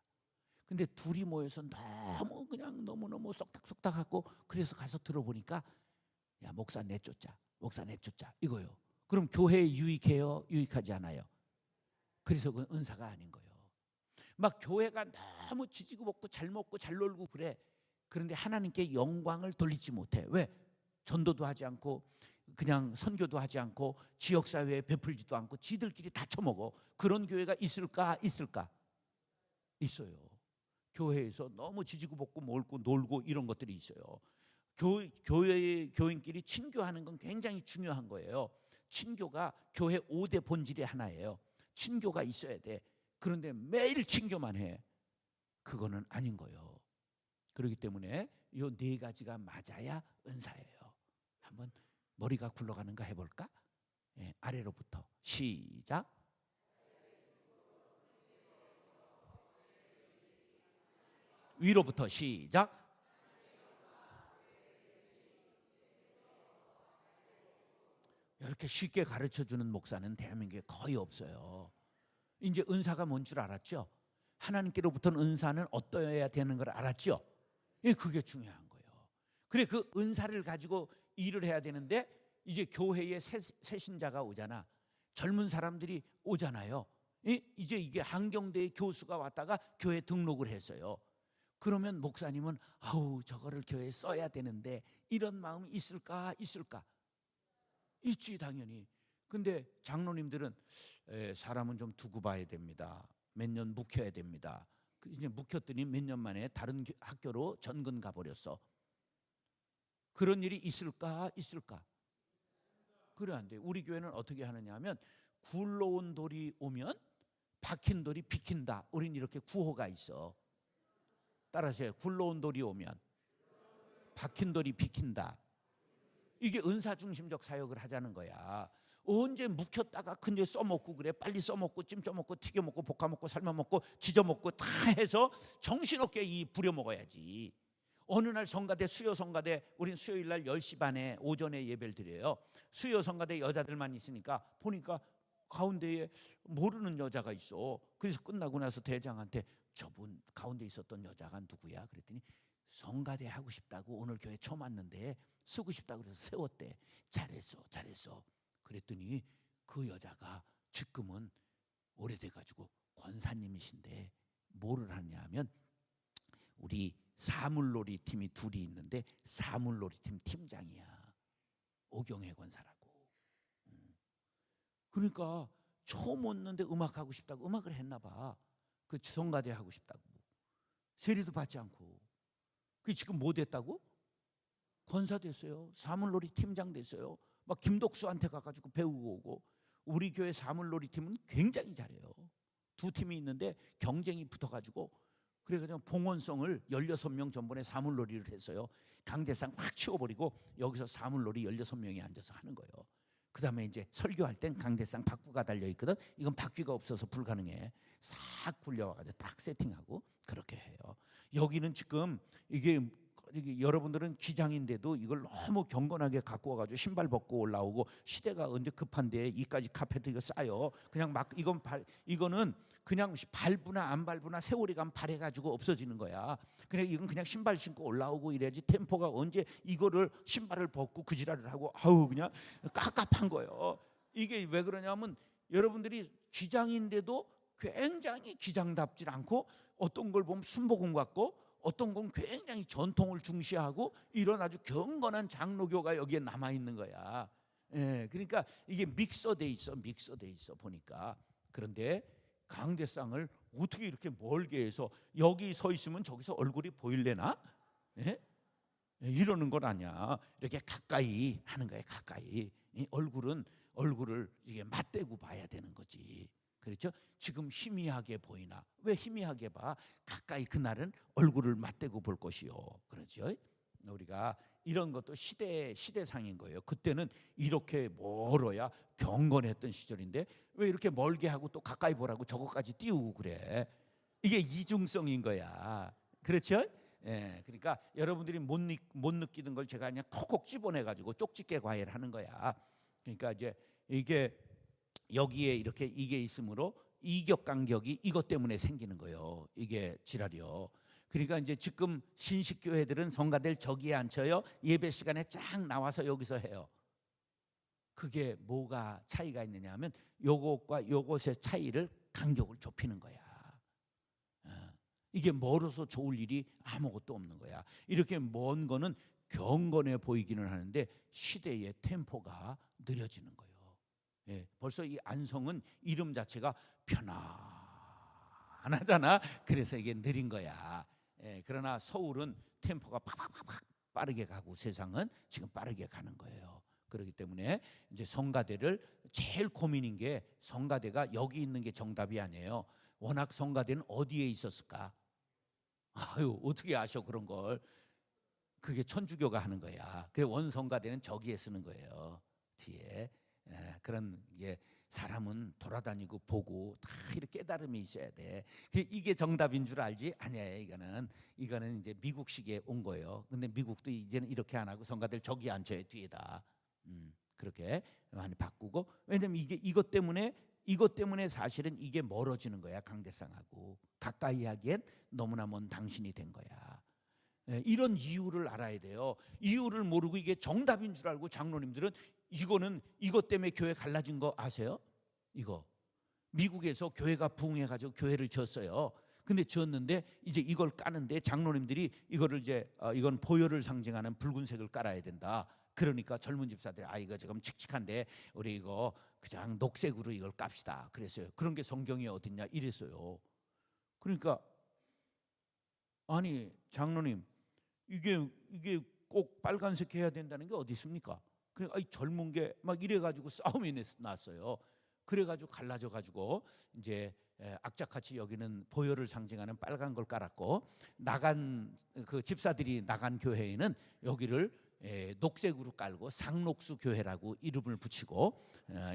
Speaker 1: 근데 둘이 모여서 너무 그냥 너무너무 쏙닥쏙닥하고, 그래서 가서 들어보니까 야, 목사 내쫓자, 목사 내쫓자 이거요. 그럼 교회에 유익해요? 유익하지 않아요? 그래서 그건 은사가 아닌 거예요. 막 교회가 너무 지지고 볶고 잘 먹고 잘 놀고 그래. 그런데 하나님께 영광을 돌리지 못해. 왜? 전도도 하지 않고 그냥 선교도 하지 않고 지역사회에 베풀지도 않고 지들끼리 다 처먹어. 그런 교회가 있을까? 있을까? 있어요. 교회에서 너무 지지고 볶고 먹고 놀고 이런 것들이 있어요. 교인끼리 친교하는 건 굉장히 중요한 거예요. 친교가 교회 5대 본질의 하나예요. 친교가 있어야 돼. 그런데 매일 친교만 해. 그거는 아닌 거예요. 그렇기 때문에 이 네 가지가 맞아야 은사예요. 한번 머리가 굴러가는가 해볼까? 아래로부터 시작. 위로부터 시작. 이렇게 쉽게 가르쳐주는 목사는 대한민국에 거의 없어요. 이제 은사가 뭔 줄 알았죠? 하나님께로부터는 은사는 어떠해야 되는 걸 알았죠? 예, 그게 중요한 거예요. 그래, 그 은사를 가지고 일을 해야 되는데 이제 교회에 새 신자가 오잖아. 젊은 사람들이 오잖아요. 이제 이게 한경대의 교수가 왔다가 교회 등록을 했어요. 그러면 목사님은 아우 저거를 교회에 써야 되는데 이런 마음이 있을까? 있지 당연히. 근데 장로님들은 사람은 좀 두고 봐야 됩니다. 몇 년 묵혀야 됩니다. 이제 묵혔더니 몇 년 만에 다른 학교로 전근 가버렸어. 그런 일이 있을까? 그래 안 돼. 우리 교회는 어떻게 하느냐 하면 굴러온 돌이 오면 박힌 돌이 비킨다. 우린 이렇게 구호가 있어. 따라하세요. 굴러온 돌이 오면 박힌 돌이 비킨다. 이게 은사중심적 사역을 하자는 거야. 언제 묵혔다가 근데 써먹고 그래. 빨리 써먹고 찜 쪄먹고 튀겨먹고 볶아먹고 삶아먹고 지져먹고 다 해서 정신없게 이 부려먹어야지. 어느 날 성가대 수요 성가대 우린 수요일 날 10시 반에 오전에 예배를 드려요. 수요 성가대 여자들만 있으니까 보니까 가운데에 모르는 여자가 있어. 그래서 끝나고 나서 대장한테 저분 가운데 있었던 여자가 누구야? 그랬더니 성가대 하고 싶다고 오늘 교회 처음 왔는데 쓰고 싶다고 그래서 세웠대. 잘했어. 그랬더니 그 여자가 지금은 오래돼가지고 권사님이신데 뭐를 하냐 하면 우리 사물놀이 팀이 둘이 있는데 사물놀이 팀 팀장이야. 오경혜 권사라고. 그러니까 처음 왔는데 음악하고 싶다고 음악을 했나 봐. 그 성가대 하고 싶다고. 세리도 받지 않고. 그 지금 뭐 됐다고? 권사 됐어요. 사물놀이 팀장 됐어요. 막 김덕수한테 가가지고 배우고 오고. 우리 교회 사물놀이 팀은 굉장히 잘해요. 두 팀이 있는데 경쟁이 붙어가지고 그래가지고 봉헌성을 16명 전번에 사물놀이를 했어요. 강제상 확 치워버리고 여기서 사물놀이 16명이 앉아서 하는 거예요. 그 다음에 이제 설교할 땐 강제상 바퀴가 달려있거든. 이건 바퀴가 없어서 불가능해. 싹 굴려와가지고 딱 세팅하고 그렇게 해요. 여기는 지금 이게 여러분들은 기장인데도 이걸 너무 경건하게 갖고 와가지고 신발 벗고 올라오고 시대가 언제 급한데 이까지 카페트 이거 싸요. 그냥 막 이거는 그냥 밟으나 안 밟으나 세월이 가면 발해가지고 없어지는 거야. 그냥 이건 그냥 신발 신고 올라오고 이래야지 템포가 언제 이거를 신발을 벗고 그 지랄을 하고 아우 그냥 깝깝한 거예요. 이게 왜 그러냐면 여러분들이 기장인데도 굉장히 기장답지 않고 어떤 걸 보면 순복음 같고 어떤 건 굉장히 전통을 중시하고 이런 아주 경건한 장로교가 여기에 남아 있는 거야. 예, 그러니까 이게 믹서돼 있어 보니까. 그런데 강대상을 어떻게 이렇게 멀게 해서 여기 서 있으면 저기서 얼굴이 보일래나? 예? 이러는 건 아니야. 이렇게 가까이 하는 거야. 가까이. 얼굴을 이게 맞대고 봐야 되는 거지. 그렇죠? 지금 희미하게 보이나? 왜 희미하게 봐? 가까이 그날은 얼굴을 맞대고 볼 것이요. 그렇죠? 우리가 이런 것도 시대상인 거예요. 그때는 이렇게 멀어야 경건했던 시절인데 왜 이렇게 멀게 하고 또 가까이 보라고 저거까지 띄우고 그래? 이게 이중성인 거야. 그렇죠? 예, 그러니까 여러분들이 못 느끼는 걸 제가 그냥 콕콕 집어내가지고 쪽집게 과외를 하는 거야. 그러니까 이제 이게 여기에 이렇게 이게 있으므로 이격간격이 이것 때문에 생기는 거예요. 이게 지랄이요. 그러니까 이제 지금 신식교회들은 성가대를 저기에 앉혀요. 예배 시간에 쫙 나와서 여기서 해요. 그게 뭐가 차이가 있느냐 하면 요것과 요것의 차이를 간격을 좁히는 거야. 이게 멀어서 좋을 일이 아무것도 없는 거야. 이렇게 먼 거는 경건해 보이기는 하는데 시대의 템포가 느려지는 거예요. 예, 벌써 이 안성은 이름 자체가 편안하잖아. 그래서 이게 느린 거야. 예, 그러나 서울은 템포가 팍팍팍 빠르게 가고 세상은 지금 빠르게 가는 거예요. 그렇기 때문에 이제 성가대를 제일 고민인 게 성가대가 여기 있는 게 정답이 아니에요. 워낙 성가대는 어디에 있었을까? 아유, 어떻게 아셔 그런 걸? 그게 천주교가 하는 거야. 그 원성가대는 저기에 쓰는 거예요. 뒤에. 그런 게 사람은 돌아다니고 보고 다 이렇게 깨달음이 있어야 돼. 이게 정답인 줄 알지? 아니에요. 이거는 이제 미국식에 온 거예요. 근데 미국도 이제는 이렇게 안 하고 성가들 저기 앉혀요, 뒤에다. 그렇게 많이 바꾸고. 왜냐면 이것 때문에 사실은 이게 멀어지는 거야. 강대상하고 가까이 하기엔 너무나 먼 당신이 된 거야. 이런 이유를 알아야 돼요. 이유를 모르고 이게 정답인 줄 알고 장로님들은 이것 때문에 교회 갈라진 거 아세요? 이거 미국에서 교회가 부흥해가지고 교회를 지었어요. 근데 지었는데 이제 이걸 까는데 장로님들이 이거를 이제 이건 보혈을 상징하는 붉은색을 깔아야 된다. 그러니까 젊은 집사들이 이거 지금 칙칙한데 우리 이거 그냥 녹색으로 이걸 깝시다. 그랬어요. 그런 게 성경에 어딨냐 이랬어요. 그러니까 아니 장로님 이게 꼭 빨간색 해야 된다는 게 어디 있습니까? 그러니까 젊은 게 막 이래가지고 싸움이 났어요. 그래가지고 갈라져가지고 이제 악착같이 여기는 보혈을 상징하는 빨간 걸 깔았고 나간 그 집사들이 나간 교회에는 여기를 녹색으로 깔고 상록수 교회라고 이름을 붙이고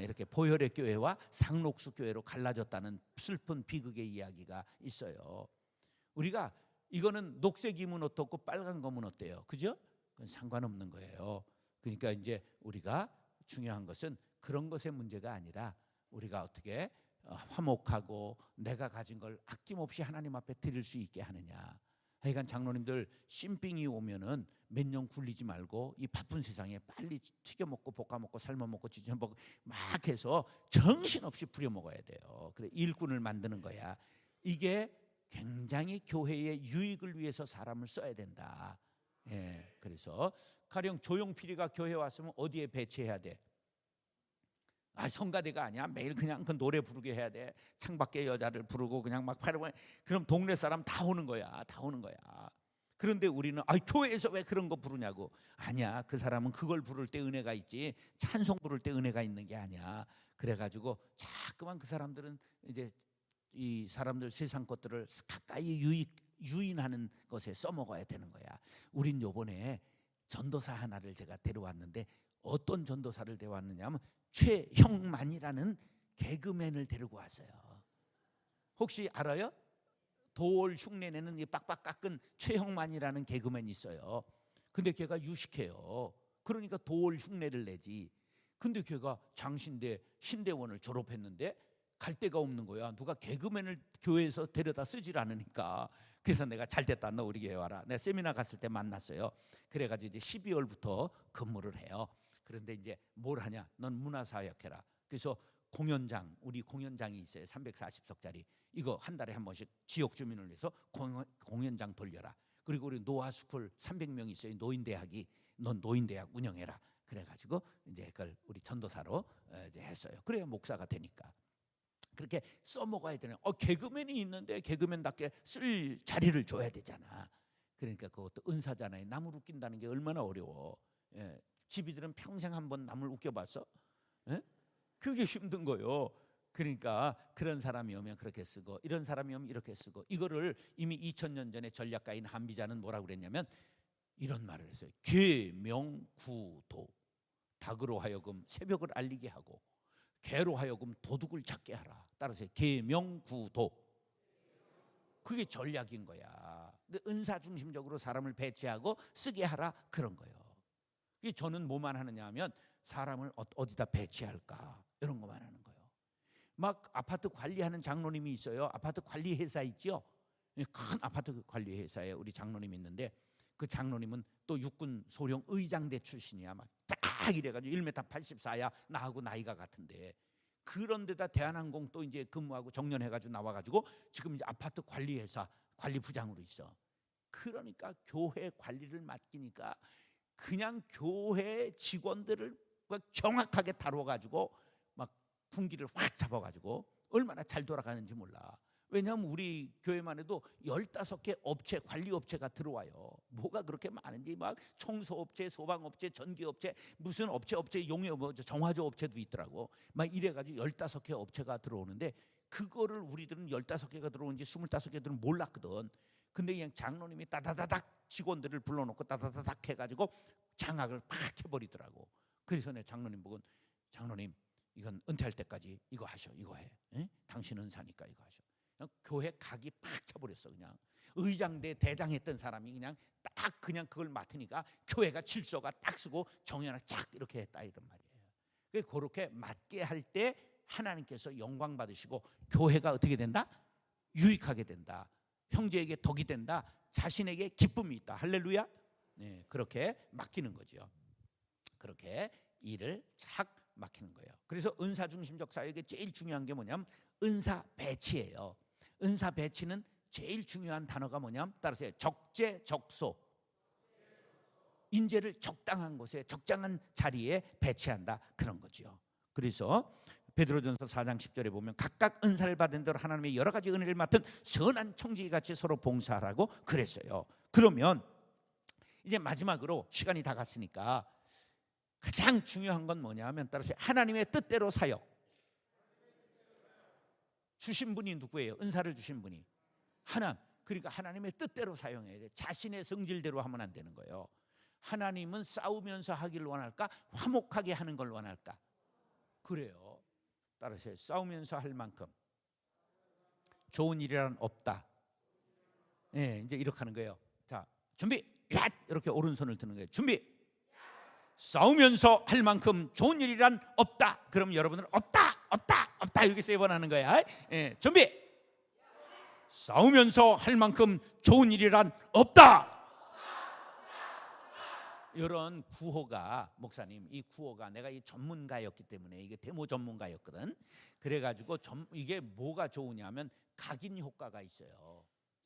Speaker 1: 이렇게 보혈의 교회와 상록수 교회로 갈라졌다는 슬픈 비극의 이야기가 있어요. 우리가 이거는 녹색이면 어떻고 빨간 거면 어때요? 그죠? 그건 상관없는 거예요. 그러니까 이제 우리가 중요한 것은 그런 것의 문제가 아니라 우리가 어떻게 화목하고 내가 가진 걸 아낌없이 하나님 앞에 드릴 수 있게 하느냐. 하여간 장로님들 신빙이 오면은 몇 년 굴리지 말고 이 바쁜 세상에 빨리 튀겨 먹고 볶아 먹고 삶아 먹고 찢어 먹고 막 해서 정신없이 부려 먹어야 돼요. 그래 일꾼을 만드는 거야. 이게 굉장히 교회의 유익을 위해서 사람을 써야 된다. 그래서 가령 조용필이가 교회 왔으면 어디에 배치해야 돼? 성가대가 아니야. 매일 그냥 그 노래 부르게 해야 돼. 창밖에 여자를 부르고 그냥 막 팔으면 그럼 동네 사람 다 오는 거야. 다 오는 거야. 그런데 우리는 교회에서 왜 그런 거 부르냐고. 아니야. 그 사람은 그걸 부를 때 은혜가 있지 찬송 부를 때 은혜가 있는 게 아니야. 그래가지고 자꾸만 그 사람들은 이제 이 사람들 세상 것들을 가까이 유인하는 것에 써먹어야 되는 거야. 우린 요번에 전도사 하나를 제가 데려왔는데 어떤 전도사를 데려왔느냐면 최형만이라는 개그맨을 데리고 왔어요. 혹시 알아요? 도올 흉내내는 이 빡빡 깎은 최형만이라는 개그맨이 있어요. 근데 걔가 유식해요. 그러니까 도올 흉내를 내지. 근데 걔가 장신대 신대원을 졸업했는데 갈 데가 없는 거야. 누가 개그맨을 교회에서 데려다 쓰질 않으니까. 그래서 내가 잘됐다 너 우리 교회 와라. 내가 세미나 갔을 때 만났어요. 그래가지고 이제 12월부터 근무를 해요. 그런데 이제 뭘 하냐? 넌 문화사역 해라. 그래서 공연장, 우리 공연장이 있어요. 340석짜리. 이거 한 달에 한 번씩 지역 주민을 위해서 공연장 돌려라. 그리고 우리 노아스쿨 300명 있어요. 노인대학이. 넌 노인대학 운영해라. 그래가지고 이제 그걸 우리 전도사로 이제 했어요. 그래야 목사가 되니까. 그렇게 써먹어야 되는. 개그맨이 있는데 개그맨답게 쓸 자리를 줘야 되잖아. 그러니까 그것도 은사잖아요. 남을 웃긴다는 게 얼마나 어려워. 집이들은 평생 한번 남을 웃겨봤어? 그게 힘든 거요. 그러니까 그런 사람이 오면 그렇게 쓰고 이런 사람이 오면 이렇게 쓰고 이거를 이미 2000년 전에 전략가인 한비자는 뭐라고 그랬냐면 이런 말을 했어요. 계명구도 닭으로 하여금 새벽을 알리게 하고 개로 하여금 도둑을 찾게 하라. 따라서 계명구도. 그게 전략인 거야. 근데 은사 중심적으로 사람을 배치하고 쓰게 하라 그런 거예요. 저는 뭐만 하느냐 하면 사람을 어디다 배치할까 이런 것만 하는 거예요. 막 아파트 관리하는 장로님이 있어요. 아파트 관리 회사 있죠. 큰 아파트 관리 회사에 우리 장로님이 있는데 그 장로님은 또 육군 소령 의장대 출신이야. 막 딱 이래가지고 1m 84야. 나하고 나이가 같은데 그런데다 대한항공 또 이제 근무하고 정년해가지고 나와가지고 지금 이제 아파트 관리회사 관리부장으로 있어. 그러니까 교회 관리를 맡기니까 그냥 교회 직원들을 정확하게 다뤄가지고 막 분기를 확 잡아가지고 얼마나 잘 돌아가는지 몰라. 왜냐하면 우리 교회만 해도 15개 업체, 관리업체가 들어와요. 뭐가 그렇게 많은지 막 청소업체, 소방업체, 전기업체, 무슨 업체, 용역, 정화조 업체도 있더라고. 막 이래가지고 15개 업체가 들어오는데 그거를 우리들은 15개가 들어오는지 25개들은 몰랐거든. 근데 그냥 장로님이 따다다닥 직원들을 불러놓고 따다다닥 해가지고 장악을 팍 해버리더라고. 그래서 내 장로님 보고 장로님 이건 은퇴할 때까지 이거 하셔, 이거 해. 에? 당신 은사니까 이거 하셔. 그냥 교회 각이 팍 차버렸어. 그냥 의장대 대장했던 사람이 그냥 딱 그냥 그걸 맡으니까 교회가 질서가 딱 쓰고 정연하 쫙 이렇게 했다 이런 말이에요. 그렇게 맡게 할 때 하나님께서 영광 받으시고 교회가 어떻게 된다? 유익하게 된다. 형제에게 덕이 된다. 자신에게 기쁨이 있다. 할렐루야. 네, 그렇게 맡기는 거죠. 그렇게 일을 착 맡기는 거예요. 그래서 은사 중심적 사역에 제일 중요한 게 뭐냐면 은사 배치예요. 은사 배치는 제일 중요한 단어가 뭐냐면 따라서 적재적소. 인재를 적당한 곳에 적당한 자리에 배치한다 그런 거죠. 그래서 베드로전서 4장 10절에 보면 각각 은사를 받은 대로 하나님의 여러 가지 은혜를 맡은 선한 청지기같이 서로 봉사하라고 그랬어요. 그러면 이제 마지막으로 시간이 다 갔으니까 가장 중요한 건 뭐냐면 따라서 하나님의 뜻대로 사역. 주신 분이 누구예요? 은사를 주신 분이 하나님. 그러니까 하나님의 뜻대로 사용해야 돼. 자신의 성질대로 하면 안 되는 거예요. 하나님은 싸우면서 하기를 원할까? 화목하게 하는 걸 원할까? 그래요. 따라서 싸우면서 할 만큼 좋은 일이란 없다. 네, 이제 이렇게 하는 거예요. 자, 준비. 야! 이렇게 오른손을 드는 거예요. 준비. 싸우면서 할 만큼 좋은 일이란 없다. 그럼 여러분은 없다, 없다, 없다 이렇게 세 번 하는 거야. 예, 준비. 싸우면서 할 만큼 좋은 일이란 없다. 이런 구호가 목사님 이 구호가 내가 이 전문가였기 때문에 이게 데모 전문가였거든. 그래가지고 이게 뭐가 좋으냐면 각인 효과가 있어요.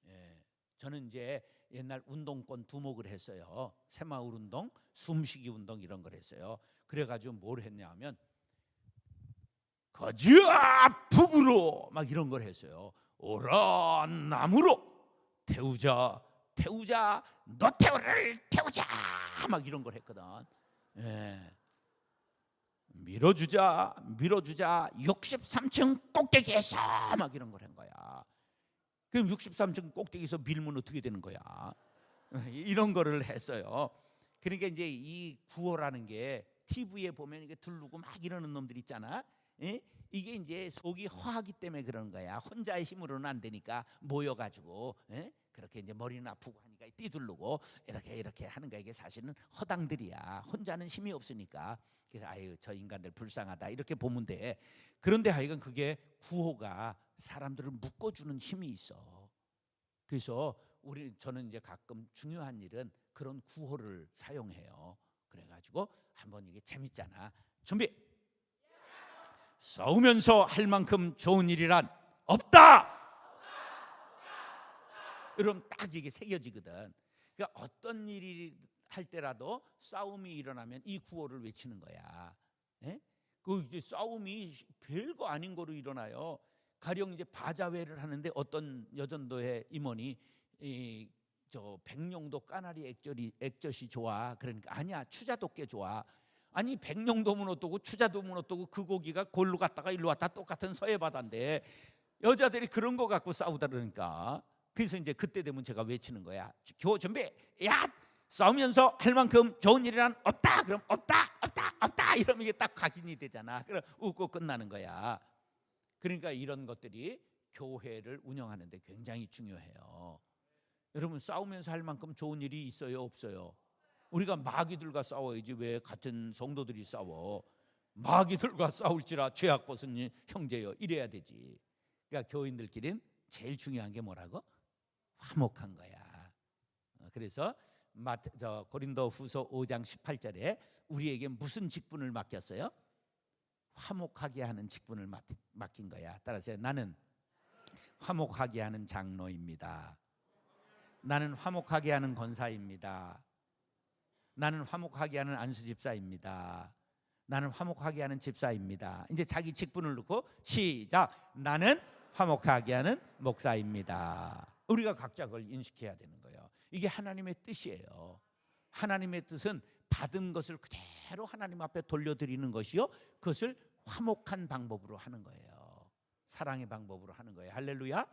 Speaker 1: 예, 저는 이제 옛날 운동권 두목을 했어요. 새마을 운동, 숨쉬기 운동 이런 걸 했어요. 그래가지고 뭘 했냐면 거지아 북으로 막 이런 걸 했어요. 오라 나무로 태우자 태우자 노태우를 태우자 막 이런 걸 했거든. 예. 밀어주자 밀어주자 63층 꼭대기에서 막 이런 걸 한 거야. 그럼 63층 꼭대기에서 밀면 어떻게 되는 거야? 이런 거를 했어요. 그러니까 이제 이 구호라는 게 TV에 보면 이게 들르고 막 이러는 놈들 있잖아. 예? 이게 이제 속이 허하기 때문에 그런 거야. 혼자의 힘으로는 안 되니까 모여가지고 예? 그렇게 이제 머리는 아프고 하니까 뛰들르고 이렇게 하는 거야. 이게 사실은 허당들이야. 혼자는 힘이 없으니까. 그래서 아유 저 인간들 불쌍하다 이렇게 보면 돼. 그런데 하여간 그게 구호가 사람들을 묶어주는 힘이 있어. 그래서 저는 이제 가끔 중요한 일은 그런 구호를 사용해요. 그래가지고 한번 이게 재밌잖아. 준비. 싸우면서 할 만큼 좋은 일이란 없다. 여러분 딱 이게 새겨지거든. 그러니까 어떤 일이 할 때라도 싸움이 일어나면 이 구호를 외치는 거야. 예? 그 이제 싸움이 별거 아닌 거로 일어나요. 가령 이제 바자회를 하는데 어떤 여전도의 임원이 저 백령도 까나리 액젓이 좋아. 그러니까 아니야 추자도께 좋아. 아니 백령도면 어떠고 추자도면 어떠고 그 고기가 골로 갔다가 일로 왔다 똑같은 서해바다인데 여자들이 그런 거 갖고 싸우다 그러니까. 그래서 이제 그때 되면 제가 외치는 거야. 교 준비. 야 싸우면서 할 만큼 좋은 일이란 없다. 그럼 없다 없다 없다 이러면 이게 딱 각인이 되잖아. 그럼 웃고 끝나는 거야. 그러니까 이런 것들이 교회를 운영하는데 굉장히 중요해요. 여러분 싸우면서 할 만큼 좋은 일이 있어요 없어요? 우리가 마귀들과 싸워야지 왜 같은 성도들이 싸워? 마귀들과 싸울지라 죄악 벗은 형제여 이래야 되지. 그러니까 교인들끼리는 제일 중요한 게 뭐라고? 화목한 거야. 그래서 고린도후서 5장 18절에 우리에게 무슨 직분을 맡겼어요? 화목하게 하는 직분을 맡긴 거야. 따라서 나는 화목하게 하는 장로입니다. 나는 화목하게 하는 권사입니다. 나는 화목하게 하는 안수집사입니다. 나는 화목하게 하는 집사입니다. 이제 자기 직분을 넣고 시작. 나는 화목하게 하는 목사입니다. 우리가 각자 그걸 인식해야 되는 거예요. 이게 하나님의 뜻이에요. 하나님의 뜻은 받은 것을 그대로 하나님 앞에 돌려드리는 것이요, 그것을 화목한 방법으로 하는 거예요. 사랑의 방법으로 하는 거예요. 할렐루야.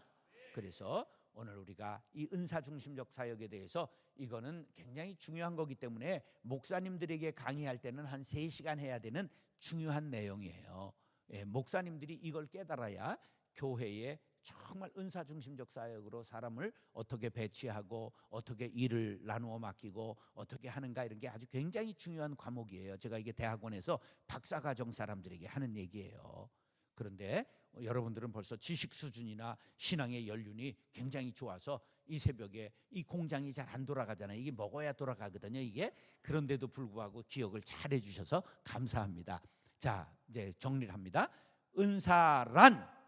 Speaker 1: 그래서 오늘 우리가 이 은사 중심적 사역에 대해서 이거는 굉장히 중요한 거기 때문에 목사님들에게 강의할 때는 한 3시간 해야 되는 중요한 내용이에요. 예, 목사님들이 이걸 깨달아야 교회에 정말 은사 중심적 사역으로 사람을 어떻게 배치하고 어떻게 일을 나누어 맡기고 어떻게 하는가, 이런 게 아주 굉장히 중요한 과목이에요. 제가 이게 대학원에서 박사과정 사람들에게 하는 얘기예요. 그런데 여러분들은 벌써 지식 수준이나 신앙의 연륜이 굉장히 좋아서 이 새벽에 이 공장이 잘 안 돌아가잖아요. 이게 먹어야 돌아가거든요. 이게. 그런데도 불구하고 기억을 잘 해주셔서 감사합니다. 자, 이제 정리를 합니다. 은사란,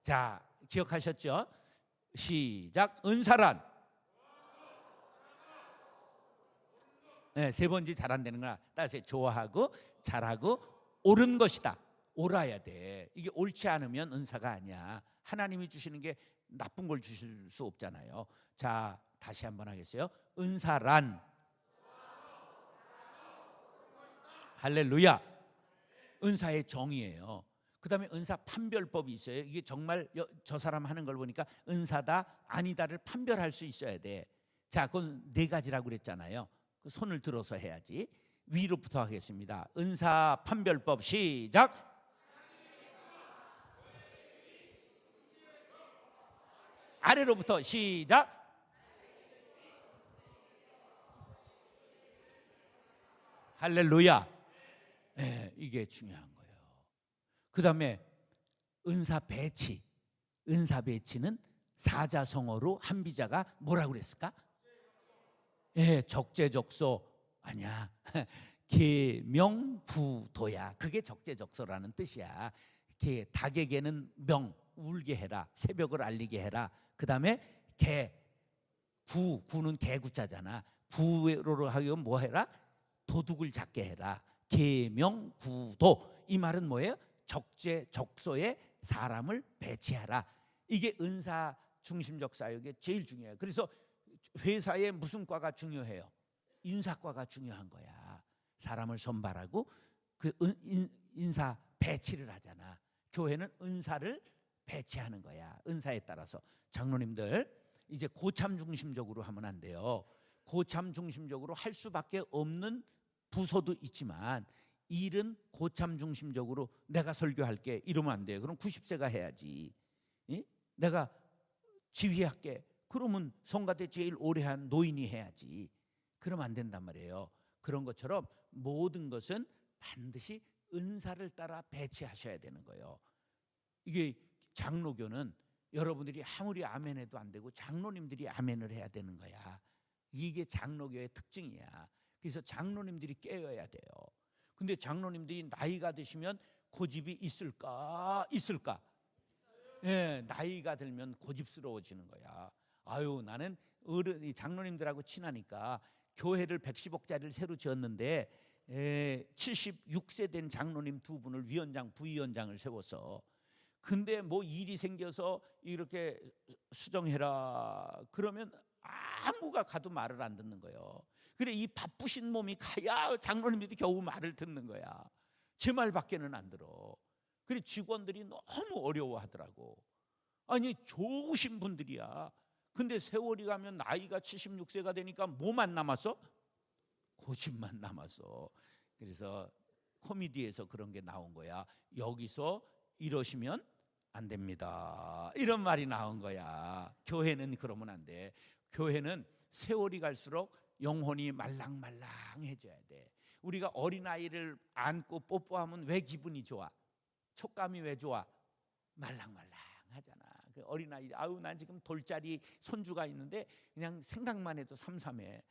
Speaker 1: 자, 기억하셨죠? 시작. 은사란, 네, 3번째 잘 안 되는 거나 따라서 좋아하고 잘하고 옳은 것이다. 옳아야 돼. 이게 옳지 않으면 은사가 아니야. 하나님이 주시는 게 나쁜 걸 주실 수 없잖아요. 자, 다시 한번 하겠어요. 은사란, 할렐루야, 은사의 정의예요. 그 다음에 은사 판별법이 있어요. 이게 정말 저 사람 하는 걸 보니까 은사다 아니다를 판별할 수 있어야 돼. 자, 그건 4가지라고 그랬잖아요. 그 손을 들어서 해야지. 위로부터 하겠습니다. 은사 판별법 시작. 아래로부터 시작. 할렐루야. 네, 이게 중요한 거예요. 그 다음에 은사 배치. 은사 배치는 사자성어로 한비자가 뭐라고 그랬을까? 예, 적재적소 아니야. 계명부도야. 그게 적재적소라는 뜻이야. 닭에게는 명, 울게 해라. 새벽을 알리게 해라. 그 다음에 구는 개구자잖아. 구로 하기면 뭐 해라? 도둑을 잡게 해라. 계명구도. 이 말은 뭐예요? 적재적소에 사람을 배치하라. 이게 은사 중심적 사역의 제일 중요해요. 그래서 회사에 무슨 과가 중요해요? 인사과가 중요한 거야. 사람을 선발하고 그 인사 배치를 하잖아. 교회는 은사를 배치하는 거야. 은사에 따라서. 장로님들, 이제 고참 중심적으로 하면 안 돼요. 고참 중심적으로 할 수밖에 없는 부서도 있지만 일은 고참 중심적으로 내가 설교할게 이러면 안 돼요. 그럼 90세가 해야지. 내가 지휘할게. 그러면 성가대 제일 오래 한 노인이 해야지. 그러면 안 된단 말이에요. 그런 것처럼 모든 것은 반드시 은사를 따라 배치하셔야 되는 거예요. 이게 장로교는 여러분들이 아무리 아멘해도 안 되고 장로님들이 아멘을 해야 되는 거야. 이게 장로교의 특징이야. 그래서 장로님들이 깨어야 돼요. 근데 장로님들이 나이가 드시면 고집이 있을까? 있을까? 예, 나이가 들면 고집스러워지는 거야. 아유, 나는 어른 장로님들하고 친하니까 교회를 110억짜리를 새로 지었는데 76세 된 장로님 2분을 위원장, 부위원장을 세웠어. 근데 뭐 일이 생겨서 이렇게 수정해라 그러면 아무가 가도 말을 안 듣는 거예요. 그래, 이 바쁘신 몸이 가야 장로님들이 겨우 말을 듣는 거야. 제 말밖에는 안 들어. 그래, 직원들이 너무 어려워하더라고. 아니, 좋으신 분들이야. 근데 세월이 가면 나이가 76세가 되니까 뭐만 남았어? 고집만 남았어. 그래서 코미디에서 그런 게 나온 거야. 여기서 이러시면 안 됩니다. 이런 말이 나온 거야. 교회는 그러면 안 돼. 교회는 세월이 갈수록 영혼이 말랑말랑해져야 돼. 우리가 어린아이를 안고 뽀뽀하면 왜 기분이 좋아? 촉감이 왜 좋아? 말랑말랑하잖아. 그 어린아이, 아우 난 지금 돌짜리 손주가 있는데 그냥 생각만 해도 삼삼해.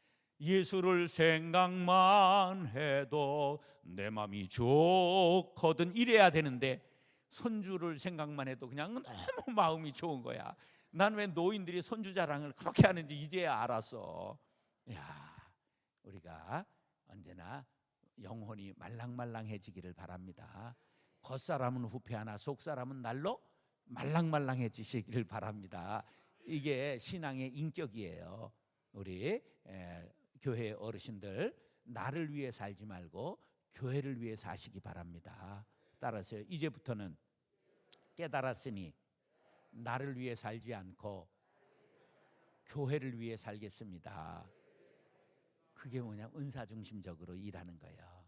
Speaker 1: 예수를 생각만 해도 내 맘이 좋거든 이래야 되는데 손주를 생각만 해도 그냥 너무 마음이 좋은 거야. 난 왜 노인들이 손주 자랑을 그렇게 하는지 이제야 알았어. 야, 우리가 언제나 영혼이 말랑말랑해지기를 바랍니다. 겉사람은 후패하나 속사람은 날로 말랑말랑해지시기를 바랍니다. 이게 신앙의 인격이에요. 우리 교회 어르신들, 나를 위해 살지 말고 교회를 위해 사시기 바랍니다. 따라서 이제부터는 깨달았으니 나를 위해 살지 않고 교회를 위해 살겠습니다. 그게 뭐냐? 은사중심적으로 일하는 거예요.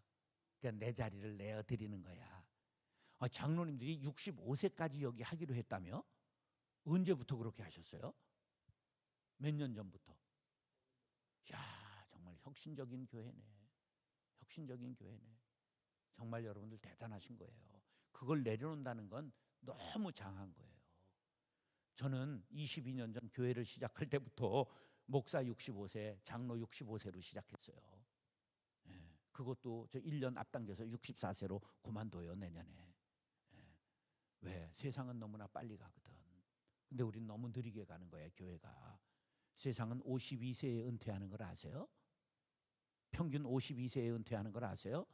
Speaker 1: 그러니까 내 자리를 내어드리는 거야. 장로님들이 65세까지 여기 하기로 했다며? 언제부터 그렇게 하셨어요? 몇 년 전부터? 야, 정말 혁신적인 교회네. 혁신적인 교회네. 정말 여러분들 대단하신 거예요. 그걸 내려놓는다는 건 너무 장한 거예요. 저는 22년 전 교회를 시작할 때부터 목사 65세, 장로 65세로 시작했어요. 그것도 저 1년 앞당겨서 64세로 그만둬요, 내년에. 왜? 세상은 너무나 빨리 가거든. 근데 우린 너무 느리게 가는 거예요, 교회가. 세상은 52세에 은퇴하는 걸 아세요? 평균 52세에 은퇴하는 걸 아세요?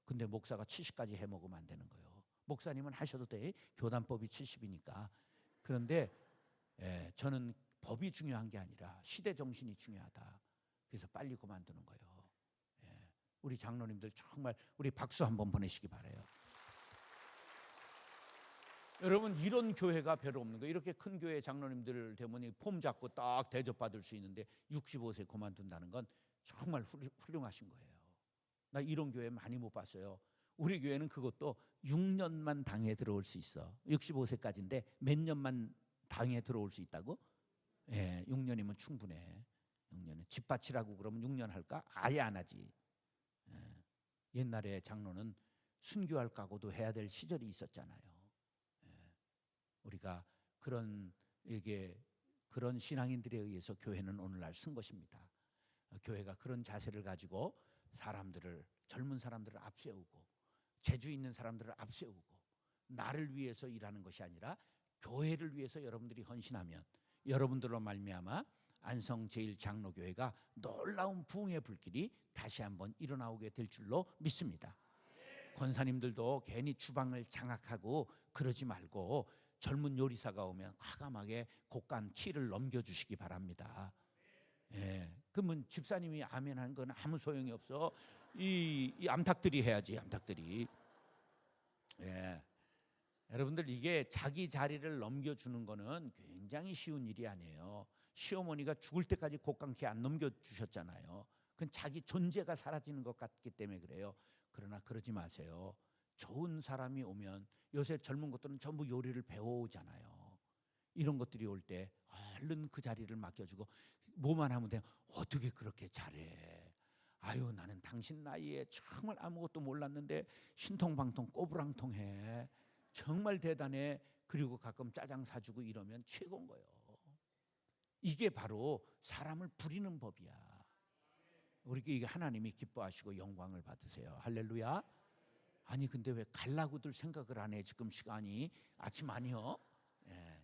Speaker 1: 근데 목사가 70까지 해먹으면 안 되는 거예요. 목사님은 하셔도 돼. 교단법이 70이니까. 그런데 저는 법이 중요한 게 아니라 시대 정신이 중요하다. 그래서 빨리 그만두는 거예요. 우리 장로님들 정말 우리 박수 한번 보내시기 바라요. 여러분, 이런 교회가 별로 없는 거예요. 이렇게 큰 교회 장로님들 되면 폼 잡고 딱 대접받을 수 있는데 65세 그만둔다는 건 정말 훌륭하신 거예요. 나 이런 교회 많이 못 봤어요. 우리 교회는 그것도 6년만 당에 들어올 수 있어. 65세까지인데 몇 년만 당에 들어올 수 있다고? 6년이면 충분해. 6년은 집밭이라고 그러면 6년 할까? 아예 안 하지. 옛날에 장로는 순교할 각오도 해야 될 시절이 있었잖아요. 우리가 그런 신앙인들에 의해서 교회는 오늘날 쓴 것입니다. 교회가 그런 자세를 가지고 젊은 사람들을 앞세우고 재주 있는 사람들을 앞세우고 나를 위해서 일하는 것이 아니라 교회를 위해서 여러분들이 헌신하면 여러분들로 말미암아 안성 제1장로교회가 놀라운 부흥의 불길이 다시 한번 일어나오게 될 줄로 믿습니다. 권사님들도 괜히 주방을 장악하고 그러지 말고 젊은 요리사가 오면 과감하게 곡간 키를 넘겨주시기 바랍니다. 그러면 집사님이 아멘 한 건 아무 소용이 없어. 이 암탉들이 해야지, 암탉들이. 여러분들, 이게 자기 자리를 넘겨주는 거는 굉장히 쉬운 일이 아니에요. 시어머니가 죽을 때까지 곡간키 안 넘겨주셨잖아요. 그건 자기 존재가 사라지는 것 같기 때문에 그래요. 그러나 그러지 마세요. 좋은 사람이 오면 요새 젊은 것들은 전부 요리를 배워오잖아요. 이런 것들이 올 때 얼른 그 자리를 맡겨주고 뭐만 하면 돼. 어떻게 그렇게 잘해? 아유, 나는 당신 나이에 정말 아무것도 몰랐는데 신통방통 꼬부랑통해. 정말 대단해. 그리고 가끔 짜장 사주고 이러면 최고인 거예요. 이게 바로 사람을 부리는 법이야. 우리가 이게 하나님이 기뻐하시고 영광을 받으세요. 할렐루야. 아니 근데 왜 갈라고들 생각을 안 해? 지금 시간이 아침 아니요?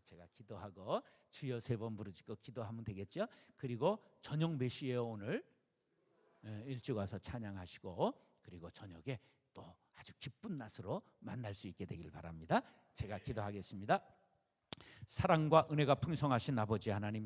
Speaker 1: 제가 기도하고 주여 3번 부르짖고 기도하면 되겠죠? 그리고 저녁 몇 시에요 오늘? 일찍 와서 찬양하시고 그리고 저녁에 또 아주 기쁜 낮으로 만날 수 있게 되길 바랍니다. 제가 기도하겠습니다. 사랑과 은혜가 풍성하신 아버지 하나님,